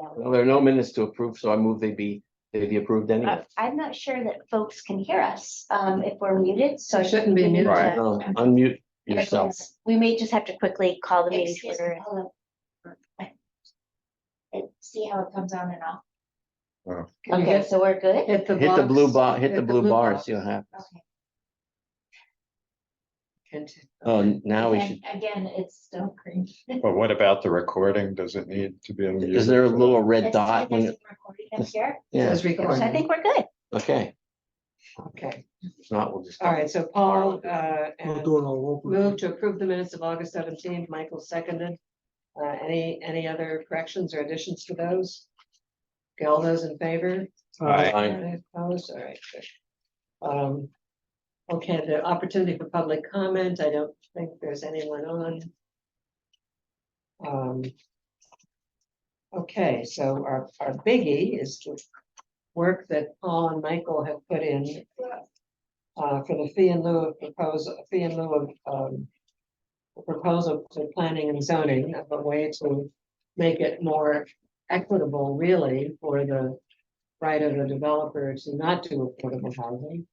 Well, there are no minutes to approve, so I move they be approved anyway. I'm not sure that folks can hear us, if we're muted, so. You shouldn't be muted. Right, no, unmute yourself. We may just have to quickly call the meeting to Excuse order. me, hold on. See how it comes on and off? Can you Okay, so we're good? hit the Hit the blue box? bar, hit the blue bar and box. see what happens. Okay. Oh, now we should, Again, it's still green. But what about the recording? Does it need to be? is there a little red dot? when it- Up here? Yeah, Says So I recording. think we're good. okay, Okay, if not, we'll just. all right, so Paul, We'll and do it all over. moved to approve the minutes of August 17th, Michael seconded. Any other corrections or additions to those? Okay, all those in favor? Aye. Fine. Opposed, all right, good. Okay, the opportunity for public comment, I don't think there's anyone on. Okay, so our biggie is the work that Paul and Michael have put in. For the fee in lieu of the proposal to planning and zoning of a way to make it more equitable, really, for the right of the developer to not do affordable housing.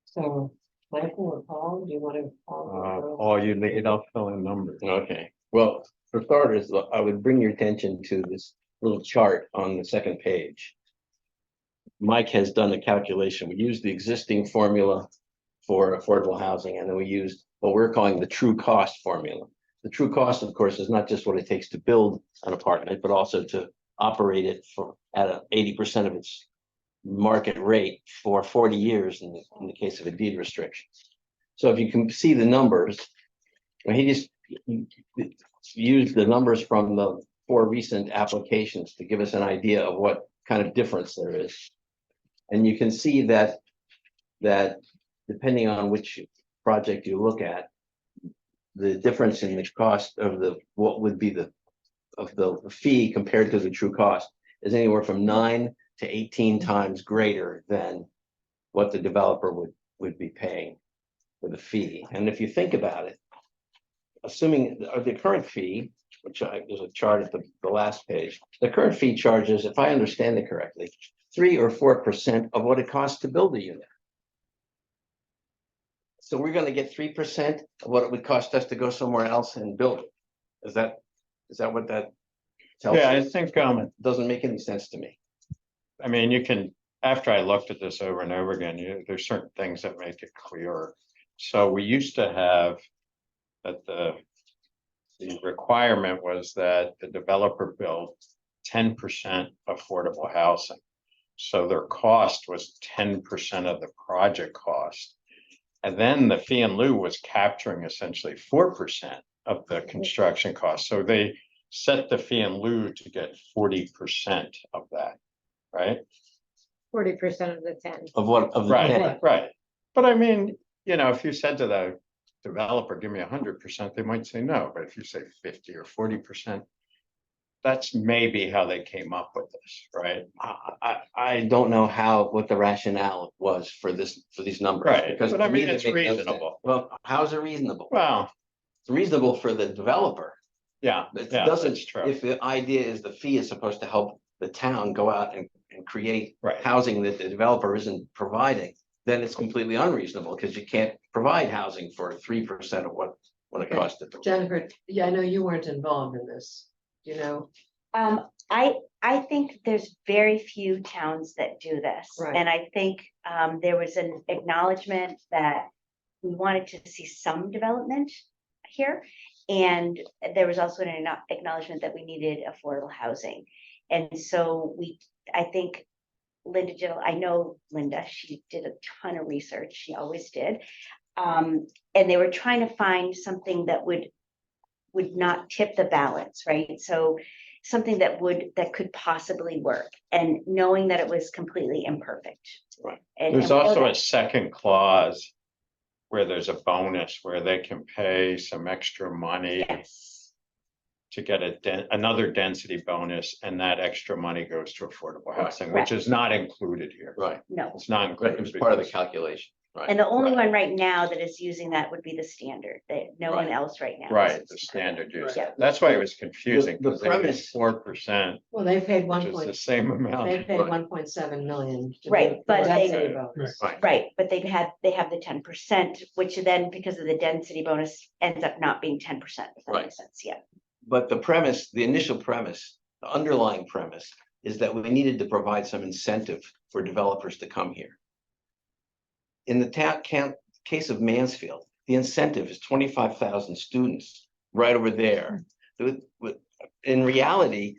So Michael or Paul, do you want to? All you need, I'll fill in numbers. Okay, well, for starters, I would bring your attention to this little chart on the second page. Mike has done a calculation. We used the existing formula for affordable housing, and then we used what we're calling the true cost formula. The true cost, of course, is not just what it takes to build an apartment, but also to operate it at 80% of its market rate for 40 years in the case of a deed restriction. So if you can see the numbers, he just used the numbers from the 4 recent applications to give us an idea of what kind of difference there is. And you can see that depending on which project you look at, the difference in the cost of what would be the fee compared to the true cost is anywhere from 9 to 18 times greater than what the developer would be paying for the fee. And if you think about it, assuming the current fee, which there's a chart at the last page, the current fee charges, if I understand it correctly, 3 or 4% of what it costs to build a unit. So we're going to get 3% of what it would cost us to go somewhere else and build it. Is that what that tells Yeah, I you? think, It doesn't make any sense to me. I mean, you can, after I looked at this over and over again, there's certain things that make it clearer. So we used to have that the requirement was that the developer built 10% affordable housing. So their cost was 10% of the project cost. And then the fee in lieu was capturing essentially 4% of the construction cost. So they set the fee in lieu to get 40% of that, right? 40% of the 10. Of what of the Right, 10. right. But I mean, if you said to the developer, give me 100%, they might say no. But if you say 50 or 40%, that's maybe how they came up with this, right? I don't know what the rationale was for these numbers. Right, because but I to me mean, they it's make no sense. reasonable. Well, how is it reasonable? Well, It's reasonable for the developer. yeah, It yeah, doesn't, that's true. if the idea is the fee is supposed to help the town go out and create Right. housing that the developer isn't providing, then it's completely unreasonable because you can't provide housing for 3% of what it Okay. costs to. Jennifer, yeah, I know you weren't involved in this, I think there's very few towns that do this. Right. And I think there was an acknowledgement that we wanted to see some development here. And there was also an acknowledgement that we needed affordable housing. And so I think I know Linda, she did a ton of research, she always did. And they were trying to find something that would not tip the balance, right? So something that could possibly work, and knowing that it was completely imperfect. Right. There's also a second clause where there's a bonus where they can pay some extra money Yes, to get another density bonus, and that extra money goes to affordable Right. housing, which is not included here. Right, no, It's not but it included. was part of the because- calculation. Right. And the only Right. one right now that is using that would be the standard, that no one Right. else right now. Right, is the using standard use. Yeah. That's why it was confusing, The because they was premise- 4%, Well, they paid which is the same they amount. paid Right. 1.7 million. to Right, do the but they- density bonus. Right. Right, but they have the 10%, which then because of the density bonus ends up not being 10%, if that Right. makes sense, yeah. But the premise, the initial premise, the underlying premise is that we needed to provide some incentive for developers to come here. In the case of Mansfield, the incentive is 25,000 students right over there. In reality,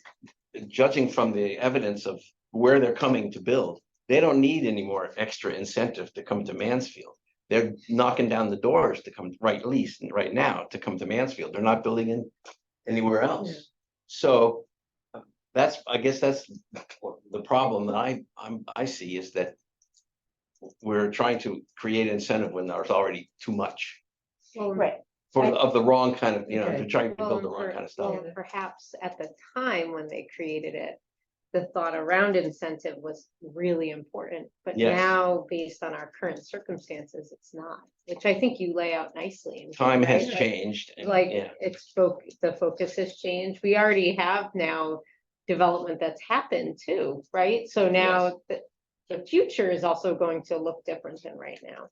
judging from the evidence of where they're coming to build, they don't need any more extra incentive to come to Mansfield. They're knocking down the doors to come, right, at least right now, to come to Mansfield. They're not building in anywhere Yeah. else. So I guess that's the problem that I see, is that we're trying to create incentive when there's already too much Well, Right, of the wrong kind of, you know, Okay. they're trying to well, build the wrong kind of stuff. well, perhaps at the time when they created it, the thought around incentive was really important, but Yes. now, based on our current circumstances, it's not, which I think you lay out nicely. in here, Time has right? Like- changed. and- Like, yeah. the focus has changed. We already have now development that's happened too, right? So now the future is also going to look different than right now.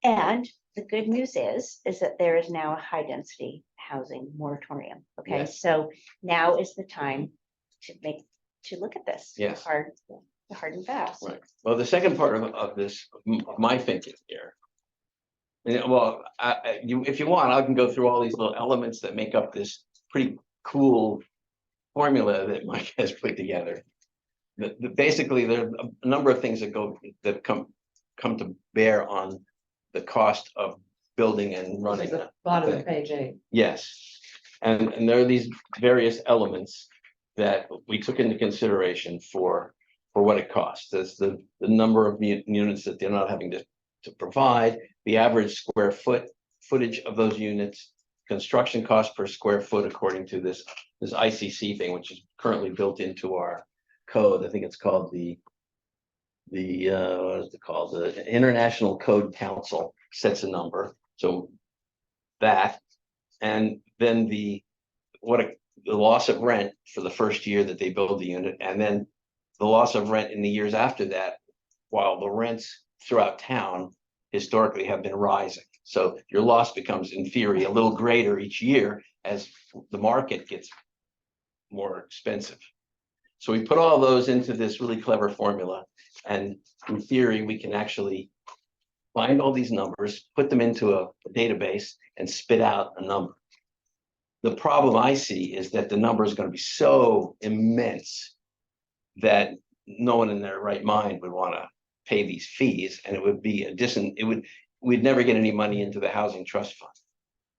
and the good news is that there is now a high density housing moratorium, okay? Yes. So now is the time to look at this. Yes. Hard and fast. Right. Well, the second part of this, of my thinking here. Yeah, well, if you want, I can go through all these little elements that make up this pretty cool formula that Mike has put together. Basically, there are a number of things that come to bear on the cost of building and This running. is the bottom of page 8. Yes, and there are these various elements that we took into consideration for what it costs. There's the number of units that they're not having to provide, the average square footage of those units, construction cost per square foot according to this ICC thing, which is currently built into our code. I think it's called the what is it called? The International Code Council sets a number. So that, and then the loss of rent for the first year that they build the unit, and then the loss of rent in the years after that, while the rents throughout town historically have been rising. So your loss becomes, in theory, a little greater each year as the market gets more expensive. So we put all those into this really clever formula, and in theory, we can actually find all these numbers, put them into a database, and spit out a number. The problem I see is that the number is going to be so immense that no one in their right mind would want to pay these fees, and it would be we'd never get any money into the housing trust fund.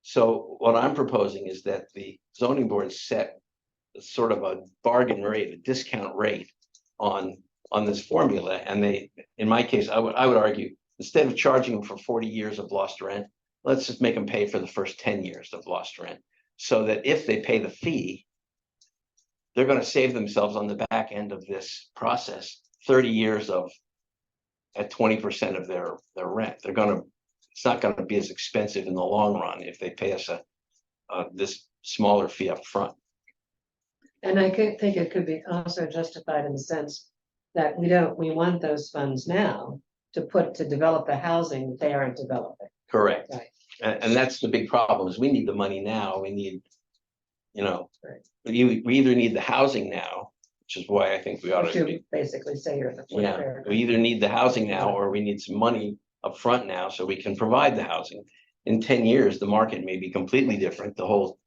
So what I'm proposing is that the zoning board set sort of a bargain rate, a discount rate on this formula. And in my case, I would argue, instead of charging them for 40 years of lost rent, let's just make them pay for the first 10 years of lost rent. So that if they pay the fee, they're going to save themselves on the back end of this process 30 years at 20% of their rent. It's not going to be as expensive in the long run if they pay us this smaller fee up front. And I think it could be also justified in the sense that we want those funds now to develop the housing that they aren't developing. Correct. Right. And that's the big problem, is we need the money now. We need, Right. we either need the housing now, which is why I think we ought Which to you be, basically say here in the fourth yeah, paragraph. we either need the housing now or we need some money up front now so we can provide the housing. In 10 years, the market may be completely different. The whole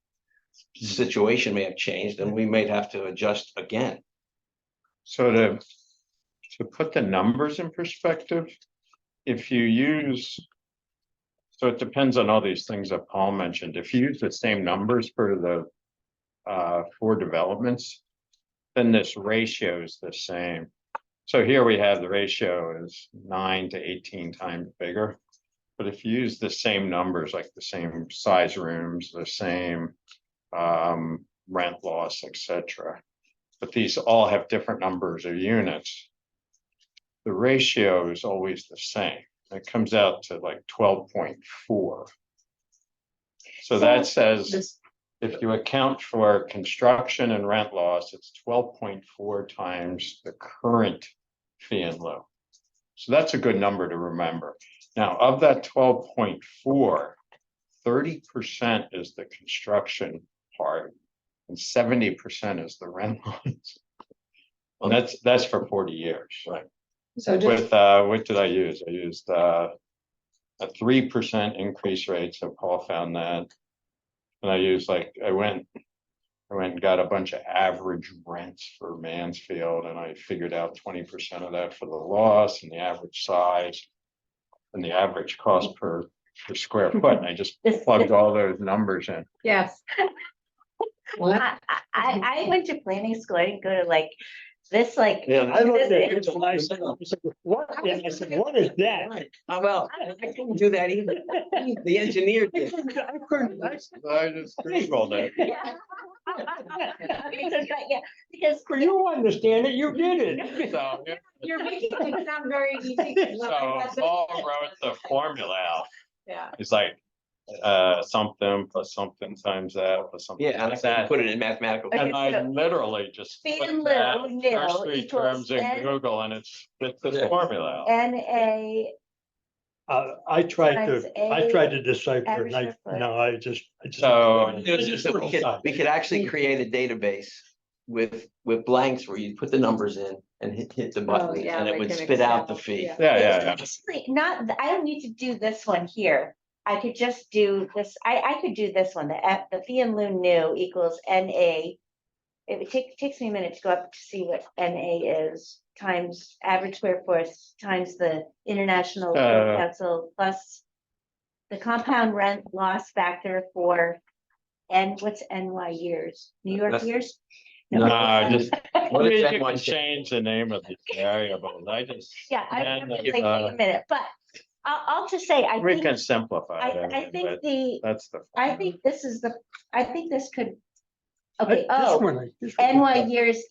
situation may have changed and we may have to adjust again. So to put the numbers in perspective, if you use, so it depends on all these things that Paul mentioned. If you use the same numbers for the 4 developments, then this ratio is the same. So here we have the ratio is 9 to 18 times bigger. But if you use the same numbers, like the same size rooms, the same rent loss, etc., but these all have different numbers of units, the ratio is always the same. It comes out to like 12.4. So that says This, if you account for construction and rent loss, it's 12.4 times the current fee in lieu. So that's a good number to remember. Now, of that 12.4, 30% is the construction part and 70% is the rent loans. And that's for 40 years. Right. so just, With, what did I use? I used, a 3% increase rate, so Paul found that. And I used like, I went and got a bunch of average rents for Mansfield and I figured out 20% of that for the loss and the average size. And the average cost per square foot, and I just This- plugged all those numbers in. Yes, what, I went to planning school, I didn't go to like, this like. Yeah, I looked at this- it and I said, what, I said, what is that? Right. Well, I couldn't do that either. The engineer I did. couldn't, I couldn't, I said, I just Googled it. Yeah. Yeah, because. "Well, you understand it, you did it. So, you're making it sound very easy. so Paul wrote the formula out. Yeah, It's like, something plus something times that plus something. Yeah, and I like couldn't that. put it in mathematical. And I so- literally just Fee put in lieu, that nil first three equals terms in N- Google and it's spit the Yeah. formula out. NA, I tried Times to decipher average it, and square foot. I just. So- It was just that we could actually create a database with blanks where you put the numbers in and hit the button yeah, and it like would an spit out the Excel, fee. yeah. Yeah. basically, not, I don't need to do this one here. I could just do this, I could do this one, the fee in lieu new equals NA. Takes me a minute to go up to see what NA is, times average square foot, times the International Code Council, plus the compound rent loss factor for, what's NY years, New York That's- years? No, just, What is you that can one? change the name of the variables. I just. Yeah, and, it's like, wait a minute, but I'll just say, I We think, can simplify I it, think but the, that's I think this is the, I think this could. Okay, This one NY years,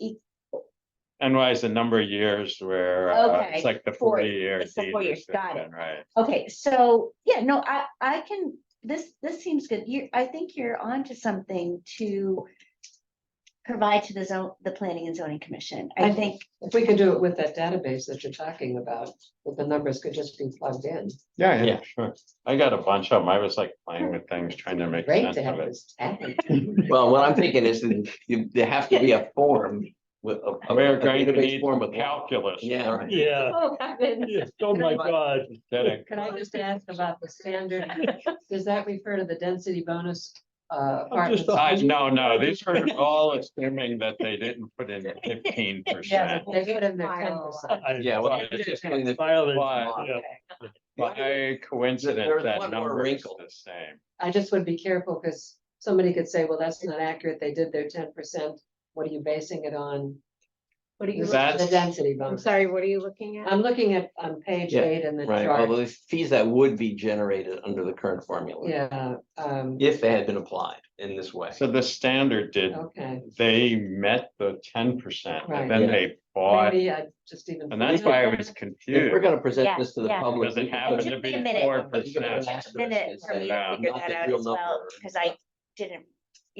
NY is the number of years where, Okay, it's like the 40, 40 year. it's the 4 years, got it. Right. okay, so, yeah, no, I can, this seems good, I think you're onto something to provide to the Planning and Zoning Commission, I I- think, if we could do it with that database that you're talking about, that the numbers could just be plugged in. Yeah, Yeah. sure. I got a bunch of them. I was like playing with things, trying to make Great sense to have of it. this happen. Well, what I'm thinking is that there has to be a form with a We're a going to database need form with. calculus. Yeah, right. Yeah, Oh, heavens. yeah, oh my God. Kidding. Can I just ask about the standard, does that refer to the density bonus, apartments? No, these are all assuming that they didn't put in 15%. Yeah, they put in their 10%. Yeah, well, it's just putting the- Violence, Why? yeah. By coincidence, There's that one more number is wrinkle. the same. I just would be careful, because somebody could say, well, that's not accurate, they did their 10%, what are you basing it on? What are you, The That's- density I'm bonus. sorry, what are you looking at? I'm looking at, on page Yeah, 8 in the Right, well, chart, the fees that would be generated under the current formula. yeah, If they had been applied in this way. So the standard did, okay, they met the 10%, Right. and then Yeah. they bought, maybe I just even. and that's why I was If we're confused. gonna present this to the Yeah. public. Because it we can happened put- to Took me be a minute. 4%. a minute for me to Yeah. figure Not that the out real as well, number. because I didn't,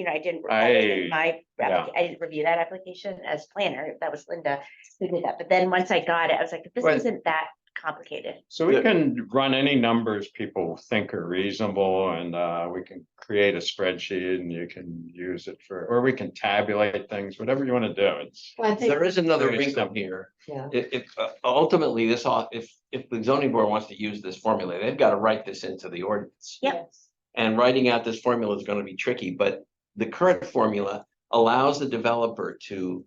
I didn't. I- I didn't review that application as planner, that was Linda who did that, but then once I got it, I was like, this Right. isn't that complicated. So we Good. can run any numbers people think are reasonable and we can create a spreadsheet and you can use it for, or we can tabulate things, whatever you want to do. It's, Well, I think, There is another Very wrinkle simple. here. yeah, If ultimately this all, if the zoning board wants to use this formula, they've got to write this into the ordinance. Yep. And writing out this formula is gonna be tricky, but the current formula allows the developer to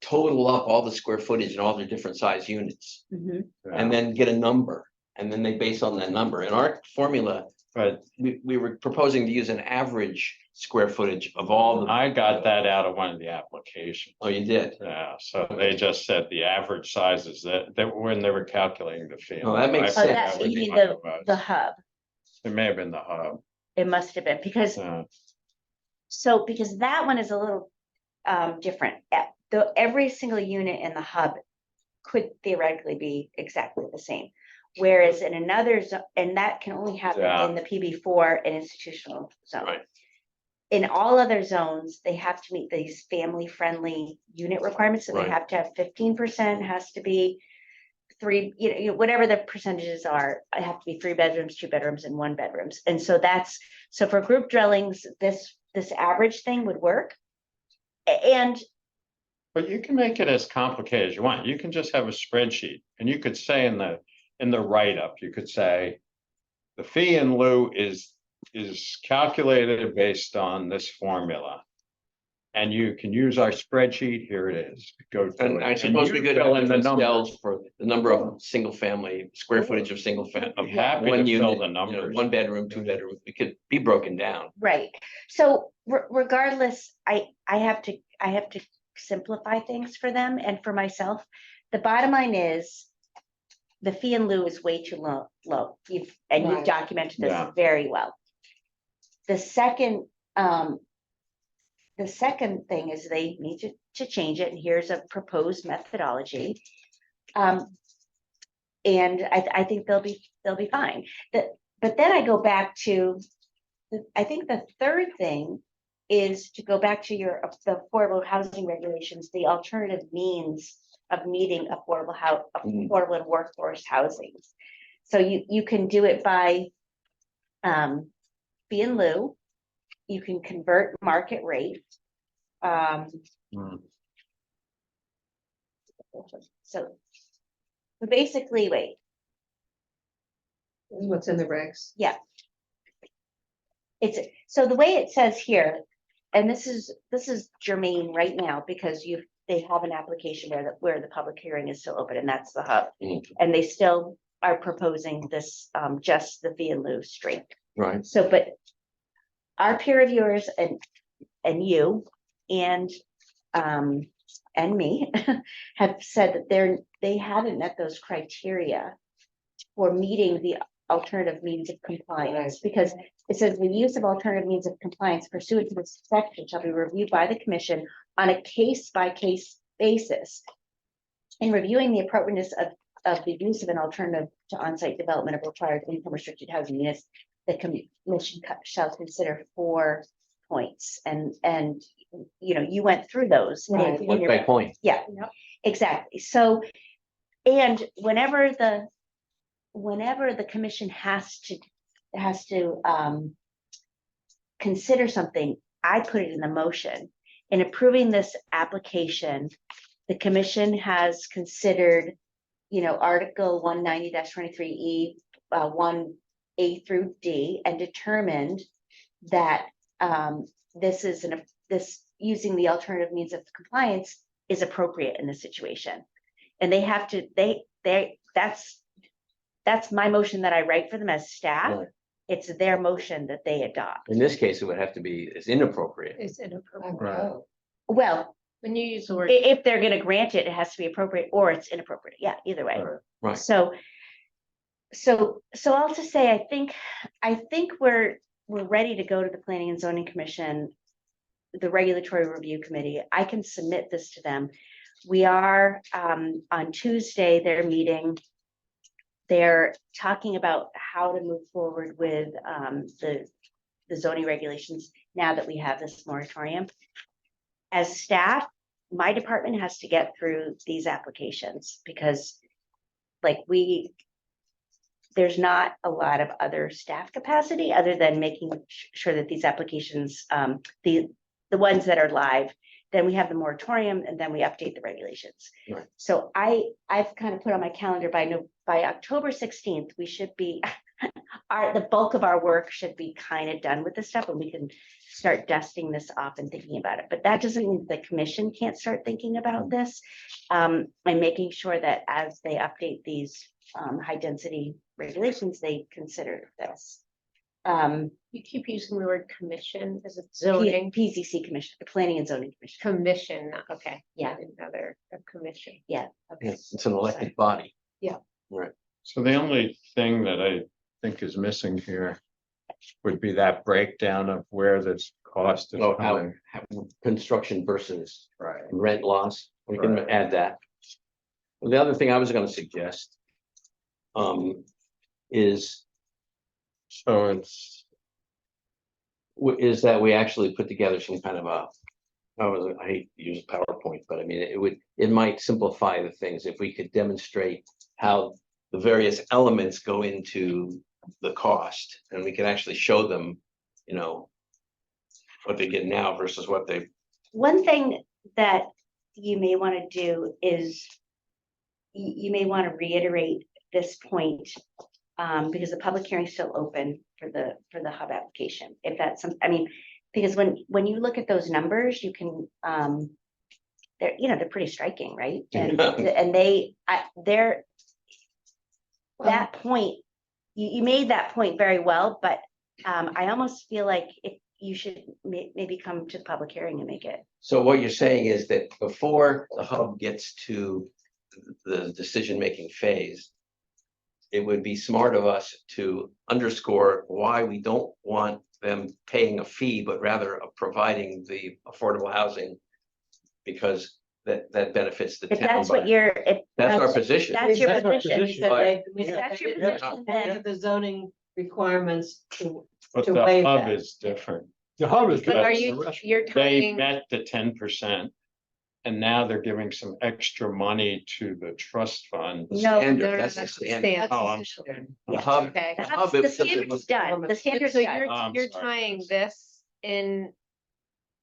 total up all the square footage and all their different size units. And then get a number, and then they base on that number. In our formula, but we were proposing to use an average square footage of all the. I got that out of one of the applications. Oh, you did? Yeah, so they just said the average sizes that when they were calculating the fee. Oh, that makes Oh, sense. that, was you mean one of those. the hub, It may have been the hub. it must have been, because So, because that one is a little different, every single unit in the hub could theoretically be exactly the same. Whereas in another, and that can only happen Yeah. in the PB4 and institutional zone. Right. In all other zones, they have to meet these family-friendly unit requirements, so they Right. have to have 15% has to be three, whatever the percentages are, I have to be 3 bedrooms, 2 bedrooms, and 1 bedrooms. And so so for group dwellings, this average thing would work. And But you can make it as complicated as you want. You can just have a spreadsheet and you could say in the write-up, you could say. The fee in lieu is calculated based on this formula. And you can use our spreadsheet, here it is, go through And I it. suppose you we could fill have in the different numbers. cells for the number of single family, square footage of single family. I'm happy to One fill unit, the you know, numbers. 1 bedroom, 2 bedroom, it could be broken down. right, so regardless, I have to simplify things for them and for myself. The bottom line is the fee in lieu is way too low. You've Right. documented this Yeah. very well. The second thing is they need to change it, and here's a proposed methodology. And I think they'll be fine. But then I go back to, I think the third thing is to go back to the affordable housing regulations, the alternative means of meeting affordable and workforce housing. So you can do it by fee in lieu, you can convert market rate. Hmm. So basically, wait, What's in the regs? so the way it says here, and this is germane right now because they have an application where the public hearing is still open, and that's the hub. Mhm. And they still are proposing this, just the fee in lieu straight. Right. So, but our peer reviewers and you and me have said that they haven't met those criteria for meeting the alternative means of compliance, because it says the use of alternative means of compliance pursuant to this section shall be reviewed by the commission on a case-by-case basis. In reviewing the appropriateness of the use of an alternative to on-site development of required income restricted housing units, the commission shall consider 4 points. And you went through those. in Right. your- Point by point. Yeah, exactly. So, and whenever the commission has to consider something, I put it in the motion. In approving this application, the commission has considered, Article 190-23E, 1A through D, and determined that this using the alternative means of compliance is appropriate in this situation. And they have to, that's my motion that I write for them as staff. Right. It's their motion that they adopt. In this case, it would have to be, it's inappropriate. Is inappropriate. Right. Well, When you use the word. if they're gonna grant it, it has to be appropriate or it's inappropriate. Yeah, either way. Right. So I'll just say, I think we're ready to go to the Planning and Zoning Commission, the Regulatory Review Committee. I can submit this to them. We are, on Tuesday, they're meeting. They're talking about how to move forward with, the zoning regulations now that we have this moratorium. As staff, my department has to get through these applications because there's not a lot of other staff capacity other than making sure that these applications, the ones that are live, then we have the moratorium and then we update the regulations. Right. So I've kind of put on my calendar by October 16th, we should be, the bulk of our work should be kind of done with this stuff and we can start dusting this off and thinking about it. But that doesn't mean the commission can't start thinking about this. And making sure that as they update these high density regulations, they consider this. You keep using the word commission as a zoning PZC Commission, the Planning and Zoning Commission. commission, okay. Yeah. Another, a commission. Yeah. It's an elected body. So the only thing that I think is missing here would be that breakdown of where this cost is Oh, coming. how construction versus Right. rent loss. We can Right. add that. Well, the other thing I was gonna suggest is, So it's, is that we actually put together some kind of a, I hate to use PowerPoint, but I mean, it might simplify the things if we could demonstrate how the various elements go into the cost, and we can actually show them, you know, what they get now versus what they, One thing that you may want to do is you may want to reiterate this point, because the public hearing is still open for the hub application. If that's some, I mean, because when you look at those numbers, you can, they're, you know, they're pretty striking, right? And they're, that point, you made that point very well, but I almost feel like if you should maybe come to the public hearing and make it. so what you're saying is that before the hub gets to the decision-making phase, it would be smart of us to underscore why we don't want them paying a fee, but rather providing the affordable housing, because that benefits the If town. that's what by- you're, if That's our position. that's your That's our position. position. That's your Yeah. position, Any then of the zoning requirements to, but to the waive hub that. is different. The hub is. But Are different you, from the rest. you're They talking, met the 10%. And now they're giving some extra money to the trust fund. No, Standard, no, that's the that's the standard. standard. Oh, I'm sorry. The hub, Okay. the the hub, the is simply standard's done, the standard's So done. I'm you're sorry. tying this in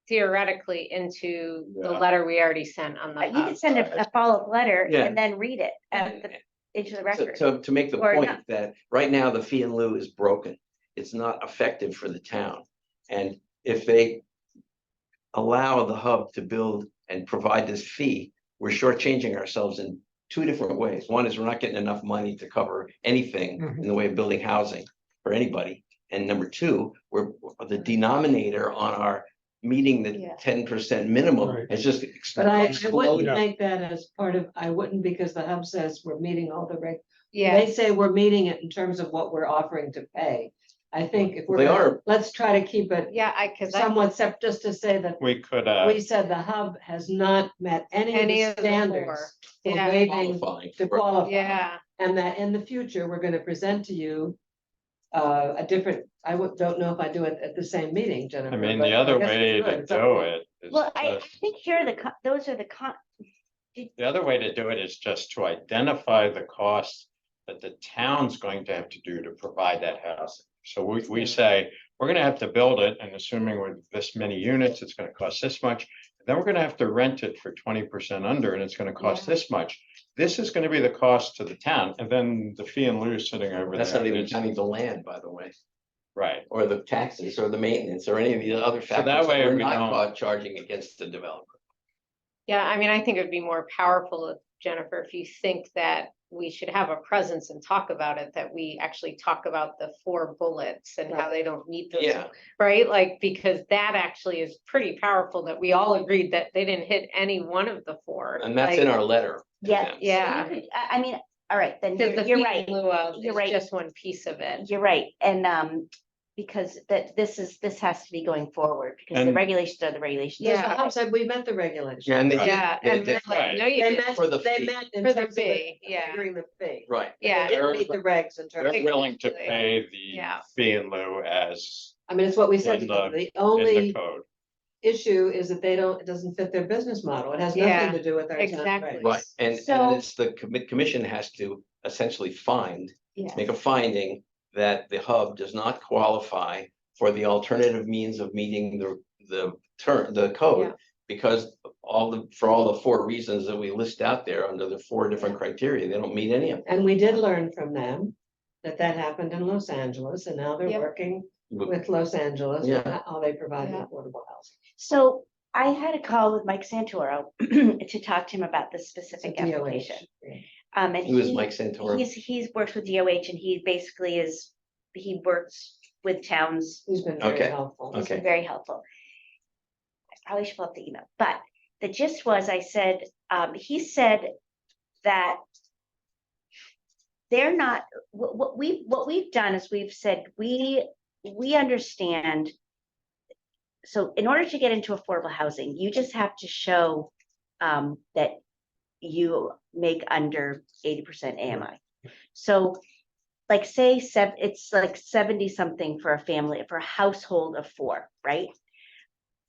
theoretically into the Yeah. letter we already sent on the You can hub. send a follow-up letter Yeah. and then read it And- into the to, record. to make the Or point not. that right now the fee in lieu is broken. It's not effective for the town. And if they allow the hub to build and provide this fee, we're shortchanging ourselves in two different ways. One is we're not getting enough money to cover anything in the way of building housing for anybody. And number two, we're the denominator on our meeting the Yeah. 10% minimum Right. has just. But I wouldn't exploded. Yeah. make that as part of, I wouldn't, because the hub says we're meeting all the Yeah, they say we're meeting it in terms of what we're offering to pay. I think if we're, They gonna- are, let's try to keep it yeah, cause I, somewhat separate, just to say that We could, we said the hub has not met any Any of of the the standards four. for Yeah. waiving qualifying. to for- qualify. yeah, And that in the future, we're gonna present to you a different, don't know if I do it at the same meeting, Jennifer. I mean, but the other guess we way could. to It's up do you. it is Well, I just- think here are those are the other way to do it is just to identify the costs that the town's going to have to do to provide that housing. So we say, we're gonna have to build it, and assuming with this many units, it's gonna cost this much. Then we're gonna have to rent it for 20% under, and it's gonna cost this much. This is gonna be the cost to the town, and then the fee and lieu is sitting over there. That's not even It's- counting the land, by the way, Right, or the taxes or the maintenance or any of the other factors. that way We're we not don't- caught charging against the developer. yeah, I mean, I think it'd be more powerful if, Jennifer, if you think that we should have a presence and talk about it, that we actually talk about the 4 bullets and how they don't meet those. Yeah. Right, like, because that actually is pretty powerful, that we all agreed that they didn't hit any one of the 4. And that's like, in our letter. to Yeah, them. Yeah. I mean, all right, then Because the you're fee right. in lieu of You're is right. just one piece of it. You're right, and because this has to be going forward, because the And- regulations are the regulations. Because the Yeah. hub said we met the regulations. Yeah, and they. Yeah, they- and they- they're like, right. no, you They didn't. met, For the they fee. met in For the terms of fee, the yeah. agreement fee. Right. Yeah. They didn't meet the regs in terms, they're willing to Exactly. pay the Yeah. fee in lieu as I mean, it's what we said, to In them. the- the in the only code. issue is that it doesn't fit their business model. It has Yeah, nothing to do with our town exactly. regs. Right, and So- it's the commission has to essentially Yeah. make a finding that the hub does not qualify for the alternative means of meeting the Yeah. code. Because for all the 4 reasons that we list out there under the 4 different criteria, they don't meet any of them. And we did learn from them that happened in Los Angeles, and now they're Yep. working with Los Angeles, Yeah. on how they provide the Yeah. affordable housing. So I had a call with Mike Santoro to talk to him about this specific It's a DOH. application. Yeah. And Who is Mike Santoro? He's worked with DOH, and he basically he works with towns. He's been very Okay. helpful. He's been Okay. very helpful. I probably should pull up the email, but the gist was, he said that they're not, what we've done is we've said, we understand. So in order to get into affordable housing, you just have to show that you make under 80% AMI. So like say it's like 70 something for a family, for a household of 4, right?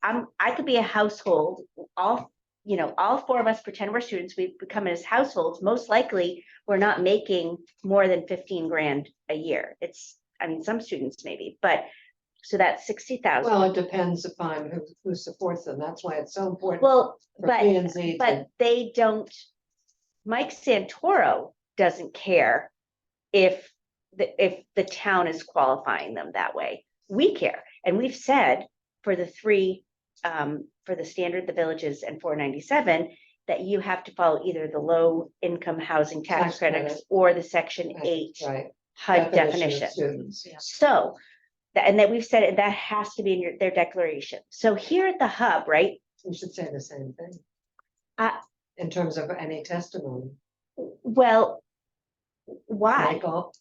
I could be a household, all 4 of us pretend we're students, we become as households, most likely, we're not making more than 15 grand a year. I mean, some students maybe, but, so that's 60,000. Well, it depends upon who supports them. That's why it's so important Well, for but, P and Z to, but they don't, Mike Santoro doesn't care if the town is qualifying them that way. We care, and we've said for the 3, for the standard, the villages, and 497, that you have to follow either the low income housing tax Tax credits credit. or the section 8 right, HUD of definition. students. So, and that we've said that has to be in their declaration. So here at the hub, right? We should say the same thing. Uh, In terms of any testimony. Well, why? Michael? I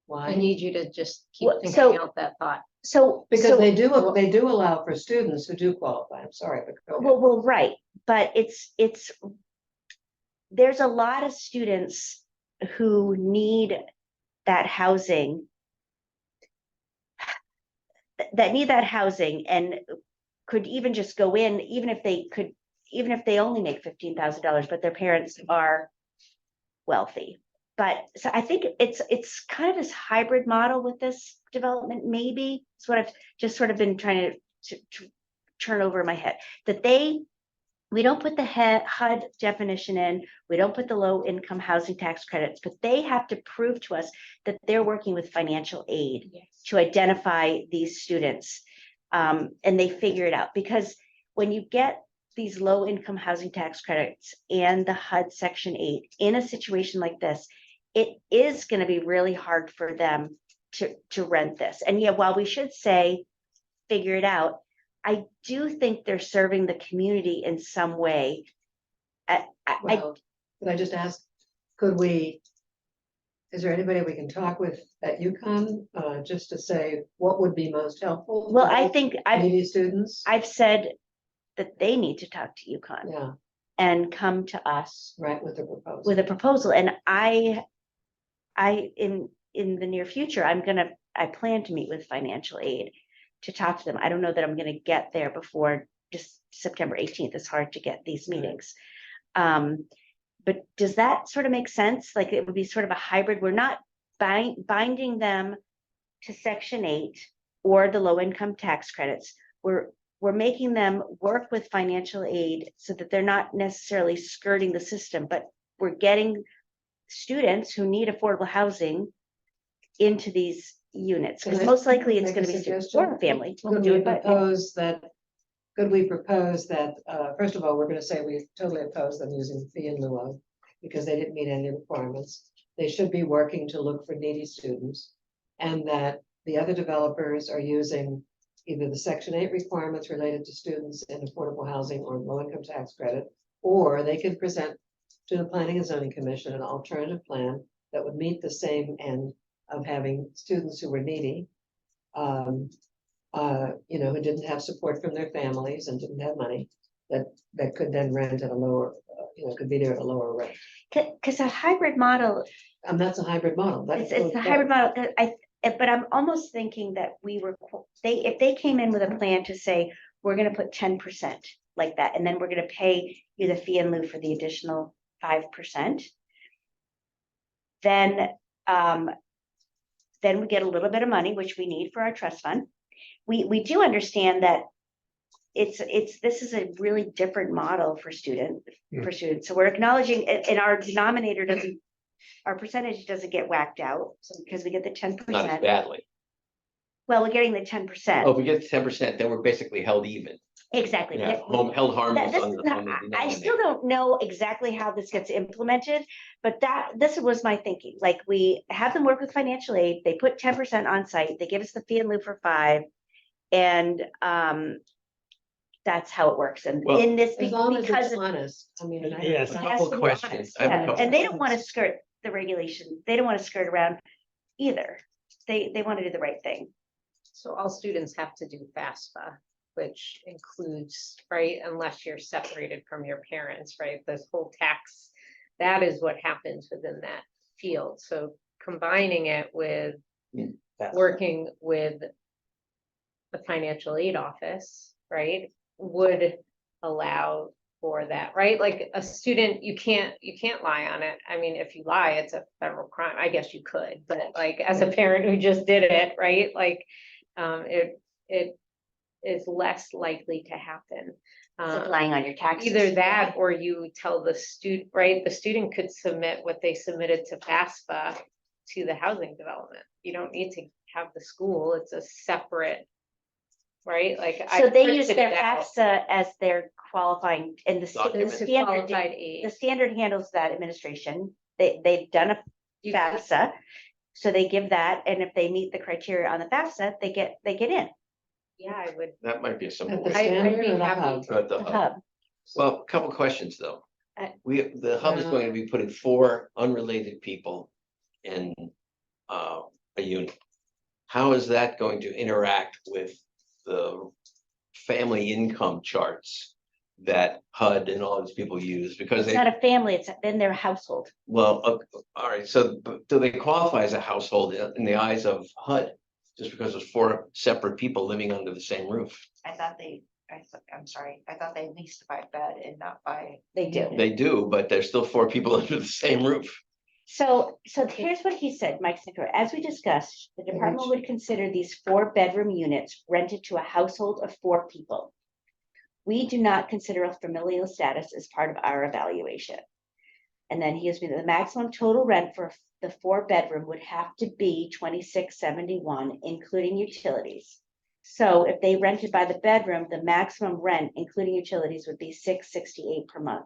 Why? need you to just keep Well, thinking so- out that thought. So Because so- they do allow for students who do qualify. I'm sorry, but go ahead. Well, right, but there's a lot of students who need that housing. That need that housing and could even just go in, even if they only make $15,000, but their parents are wealthy. But so I think it's kind of this hybrid model with this development, maybe. It's what I've just sort of been trying to turn over in my head. That we don't put the HUD definition in, we don't put the low income housing tax credits, but they have to prove to us that they're working with financial aid to identify these students. And they figure it out, because when you get these low income housing tax credits and the HUD section 8 in a situation like this, it is going to be really hard for them to rent this. And yeah, while we should say, figure it out, I do think they're serving the community in some way. Well, could I just ask, is there anybody we can talk with at UConn, just to say what would be most helpful? Well, for I those think needy students? I've said that they need to talk to UConn Yeah, and come to us right, with the proposal. with a proposal. And I in the near future, I plan to meet with financial aid to talk to them. I don't know that I'm gonna get there before just September 18th. It's hard to get these Right. meetings. But does that sort of make sense? Like it would be sort of a hybrid. We're not binding them to section 8 or the low income tax credits. We're making them work with financial aid so that they're not necessarily skirting the system, but we're getting students who need affordable housing into these units, because Can I most likely it's make going a to be suggestion? for a family. Could we propose that, first of all, we're gonna say we totally oppose them using fee in lieu of, because they didn't meet any requirements. They should be working to look for needy students, and that the other developers are using either the section 8 requirements related to students in affordable housing or low income tax credit, or they could present to the Planning and Zoning Commission an alternative plan that would meet the same end of having students who were needy, who didn't have support from their families and didn't have money, that could then rent at a lower, could be there at a lower rate. Because a hybrid model, And that's a hybrid model. it's a hybrid model. But I'm almost thinking that if they came in with a plan to say, we're going to put 10% like that, and then we're going to pay you the fee in lieu for the additional 5%, then we get a little bit of money, which we need for our trust fund. We do understand that this is a really different model for students. So we're acknowledging, and our denominator our percentage doesn't get whacked out because we get the 10%. Not as badly. Well, we're getting the 10%. Oh, if we get 10%, then we're basically held even. Exactly. Yeah, held harmless on the I still denominator. don't know exactly how this gets implemented, but this was my thinking. Like, we have them work with financial aid, they put 10% on site, they give us the fee in lieu for 5%, and that's how it works. And Well, in this, As long as because it's honest, I mean. Yes. it has couple to be questions. honest, I have a yeah. couple And they don't want to questions. skirt the regulation. They don't want to skirt around either. They want to do the right thing. So all students have to do FAFSA, which includes, right, unless you're separated from your parents, right, this whole tax, that is what happens within that field, so combining it with That's- working with the financial aid office, right, would allow for that, right? Like a student, you can't lie on it. I mean, if you lie, it's a federal crime. I guess you could, but like as a parent who just did it, right? Like, it is less likely to happen. It's like lying on your taxes. Either that or you tell the student, right, the student could submit what they submitted to FAFSA to the housing development. You don't need to have the school, it's a separate, right, like. I So they use printed their it out. FAFSA as their qualifying, and the Document. It's a standard, qualified the aid. standard handles that administration. They've done a You could- FAFSA. So they give that, and if they meet the criteria on the FAFSA, they get in, Yeah, I would, That might be a simple. At the way. I'd standard be or the happy hub? to. At the the hub. hub. Well, a couple questions though. The hub is Yeah. going to be putting 4 unrelated people in a unit. How is that going to interact with the family income charts that HUD and all these people use? Because It's they, not a family, it's in their household. well, all right, so do they qualify as a household in the eyes of HUD? Just because there's 4 separate people living under the same roof? I'm sorry, I thought they leased by bed and not by. They do. They do, but there's still 4 people under the same roof. So here's what he said, Mike Snicker, as we discussed, the department would consider these 4-bedroom units rented to a household of 4 people. We do not consider a familial status as part of our evaluation. And then he gives me the maximum total rent for the 4-bedroom would have to be $26.71, including utilities. So if they rented by the bedroom, the maximum rent, including utilities, would be $668 per month.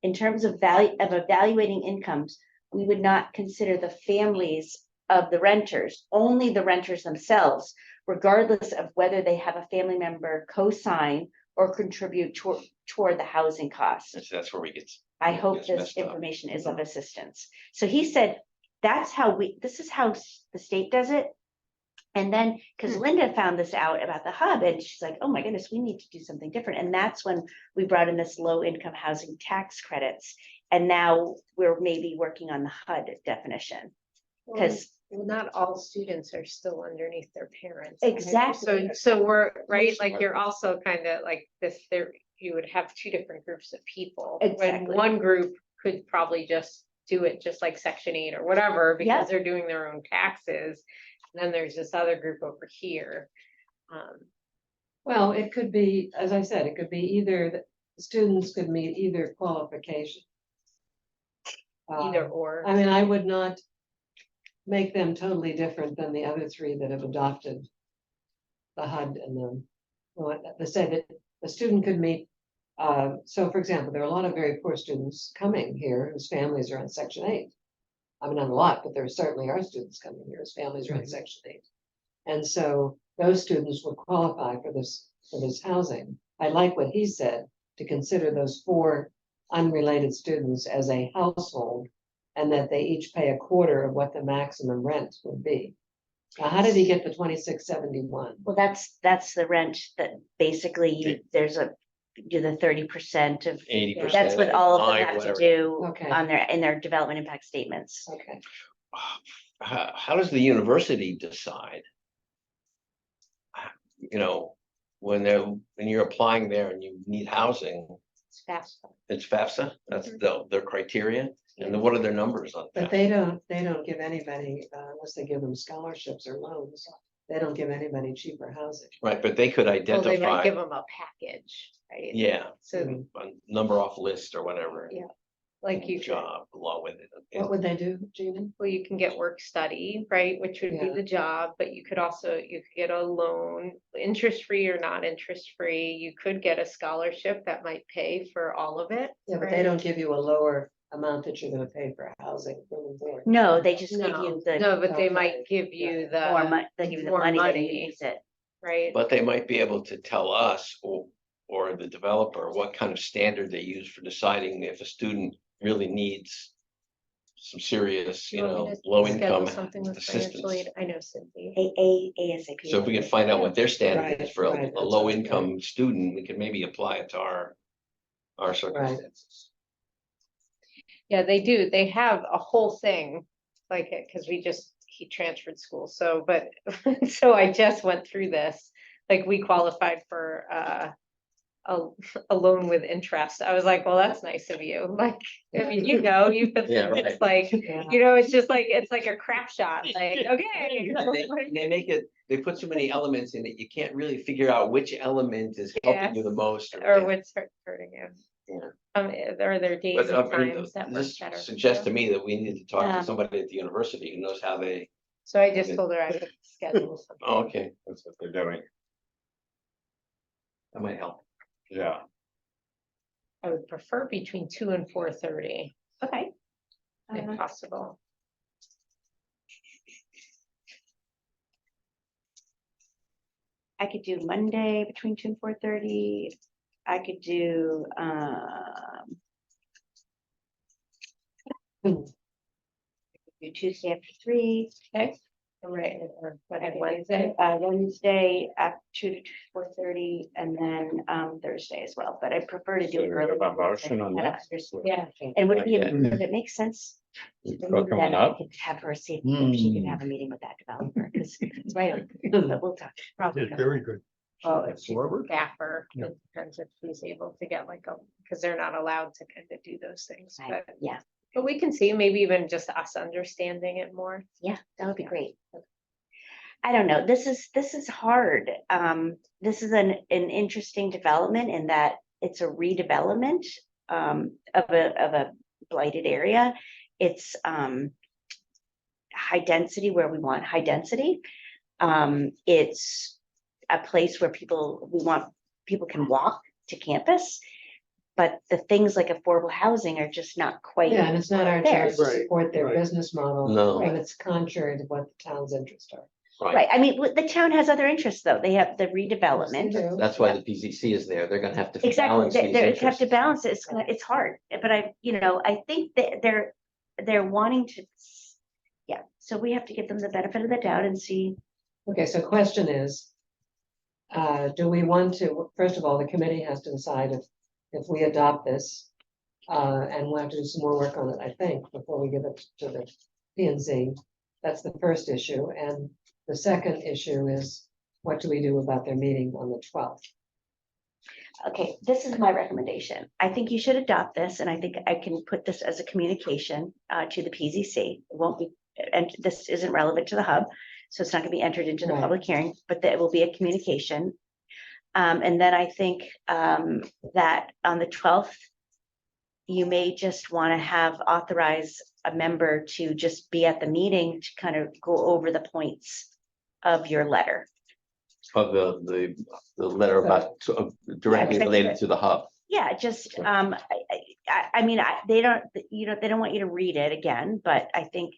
In terms of evaluating incomes, we would not consider the families of the renters, only the renters themselves, regardless of whether they have a family member co-sign or contribute toward the housing costs. That's where we get. I hope Gets this messed up. information is of assistance. So he said, this is how the state does it. And then, because Linda found this out about the hub, and she's like, oh my goodness, we need to do something different. And that's when we brought in this low income housing tax credits. And now we're maybe working on the HUD definition. Because Well, not all students are still underneath their parents. Exactly. So we're, right, like you're also kind of like this, there, you would have 2 different groups of people. When Exactly. one group could probably just do it just like Section 8 or whatever, Yeah. because they're doing their own taxes. And then there's this other group over here. Well, it could be, as I said, it could be either, the students could meet either qualification. Either or. I mean, I would not make them totally different than the other 3 that have adopted the HUD and the, well, they say that the student could meet, so for example, there are a lot of very poor students coming here whose families are on Section 8. I mean, not a lot, but there certainly are students coming here whose families are on Section 8. And so those students would qualify for this housing. I like what he said, to consider those 4 unrelated students as a household, and that they each pay a quarter of what the maximum rent would be. Now, how did he get the $26.71? well, that's the rent that basically there's do the 30% of, 80%. that's what all of them nine, have to whatever. do Okay. on in their development impact statements. Okay, How does the university decide? You know, when you're applying there and you need housing, It's fast. it's FAFSA, that's their criteria, and then what are their numbers on but FAFSA? they don't give anybody, unless they give them scholarships or loans, they don't give anybody cheaper housing. Right, but they could Well, they might identify, give them a package, right? yeah, So a number off list or whatever. Yeah. like you could, Job along with it. What would they do, Gina? well, you can get work study, right, which would be Yeah. the job, but you could also, you could get a loan, interest-free or not interest-free. You could get a scholarship that might pay for all of it. Yeah, but they right? don't give you a lower amount that you're gonna pay for housing, room and board. No, they just give No, you the no, but they Okay. might give you more the, money, they give you the more money that you money. use it. right? But they might be able to tell us or the developer what kind of standard they use for deciding if a student really needs some serious, you want me know, to low schedule income something with financial assistance. aid? I know Cindy. ASAP. So if we can find out what their standard is Right, for right, a that's what low I'm income student, we can maybe apply it to our circumstances. Yeah, they do. They have a whole thing like, because he transferred schools, so, but, so I just went through this, like, we qualified for, a loan with interest. I was like, well, that's nice of you, like, I mean, you could, Yeah, right. it's like, Yeah. it's just like, it's like a crap shot, like, okay. They make it, they put so many elements in it, you can't really figure out which element is helping you the most. Or what's hurting you. Yeah. Are there days But and I mean, times that work this better? for suggests to you? me that we need to talk to Um, somebody at the university who knows how they, So I just told her I could schedule something. oh, okay, That's what they're doing. that might help. Yeah. I would prefer between 2 and 4:30, Okay. if possible. I could do Monday between 2 and 4:30. I could do, do Tuesday after 3. Okay. Right, or I whatever, could Wednesday. do, Wednesday at 2 to 4:30, and then, Thursday as well, but I prefer to do So it we early. have a because I motion on kinda that? understand. Yeah, And would it be, Yeah. would it make sense? For Maybe coming then I up? could have her see if she can have a meeting with that developer, because it's right, but we'll talk. probably It's not. very good. well, if she's a Forward? gaffer, Yeah. it depends if she's able to get like because they're not allowed to kind of do those things, Right, but. yeah, But we can see, maybe even just us understanding it more. yeah, that would be great. I don't know, this is hard. This is an interesting development in that it's a redevelopment of a blighted area. It's high density where we want high density. It's a place where people can walk to campus. But the things like affordable housing are just not quite. Yeah, and it's not our there. choice to Right, support their right. business model. No. And it's contrary to what the town's interests are. Right, I mean, the town has other interests, though. They have the redevelopment. Yes, they do. That's why the PZC is there, they're gonna have to Exactly, balance these they have to interests. balance it, it's hard, but I think that they're wanting to. Yeah, so we have to give them the benefit of the doubt and see, Okay, so question is, do we want to, first of all, the committee has to decide if we adopt this. And we'll have to do some more work on it, I think, before we give it to the P and Z. That's the first issue, and the second issue is, what do we do about their meeting on the 12th? okay, this is my recommendation. I think you should adopt this, and I think I can put this as a communication to the PZC. It won't be, and this isn't relevant to the hub, so it's not gonna be entered into the Right. public hearing, but there will be a communication. And then I think that on the 12th, you may just want to authorize a member to just be at the meeting to kind of go over the points of your letter. Of the letter about, directly Yeah, related to the hub. Yeah, just, I mean, they don't want you to read it again, but I think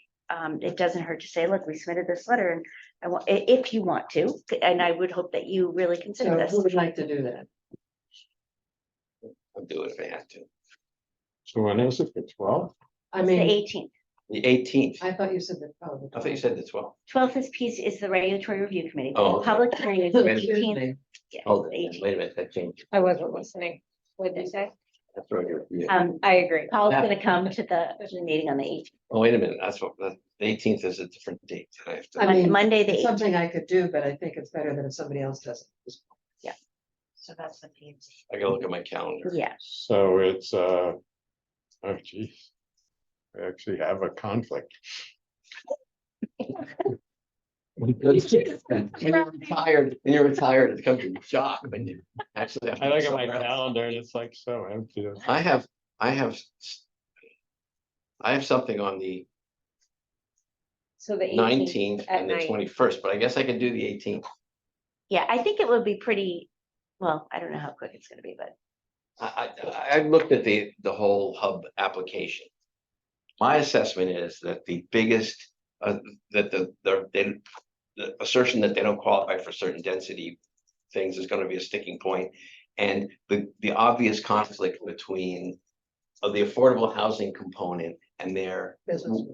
it doesn't hurt to say, look, we submitted this letter, and I want, if you want to, and I would hope that you really consider So this. who would like to do that? I'll do it if I have to. So when is it, the 12th? I It's the mean, 18th. The 18th, I thought you said that. Oh, I thought you said the 12th. 12th is the regulatory review committee. Oh, The okay. public hearing is the Wait a minute. 18th. Yeah, Hold the it, 18th. wait a minute, that changed. I wasn't listening. What did you say? That's right here. Yeah. I agree. Paul's gonna come to the meeting on the 18th. Oh, wait a minute, that's what, the 18th is a different date. I have to, I mean, Monday, the it's 18th. something I could do, but I think it's better than if somebody else does it. So that's the PMC. I gotta look at my calendar. Yeah, So it's, oh geez. I actually have a conflict. When you're retired, it comes to shock when you actually. have to I do look at my something else. calendar and it's like so empty. I have something on the So the 19th at and the night. 21st, but I guess I can do the 18th. yeah, I think it will be pretty, well, I don't know how quick it's gonna be, but I've looked at the whole hub application. My assessment is that the biggest, that the assertion that they don't qualify for certain density things is gonna be a sticking point. And the obvious conflict between the affordable housing component and their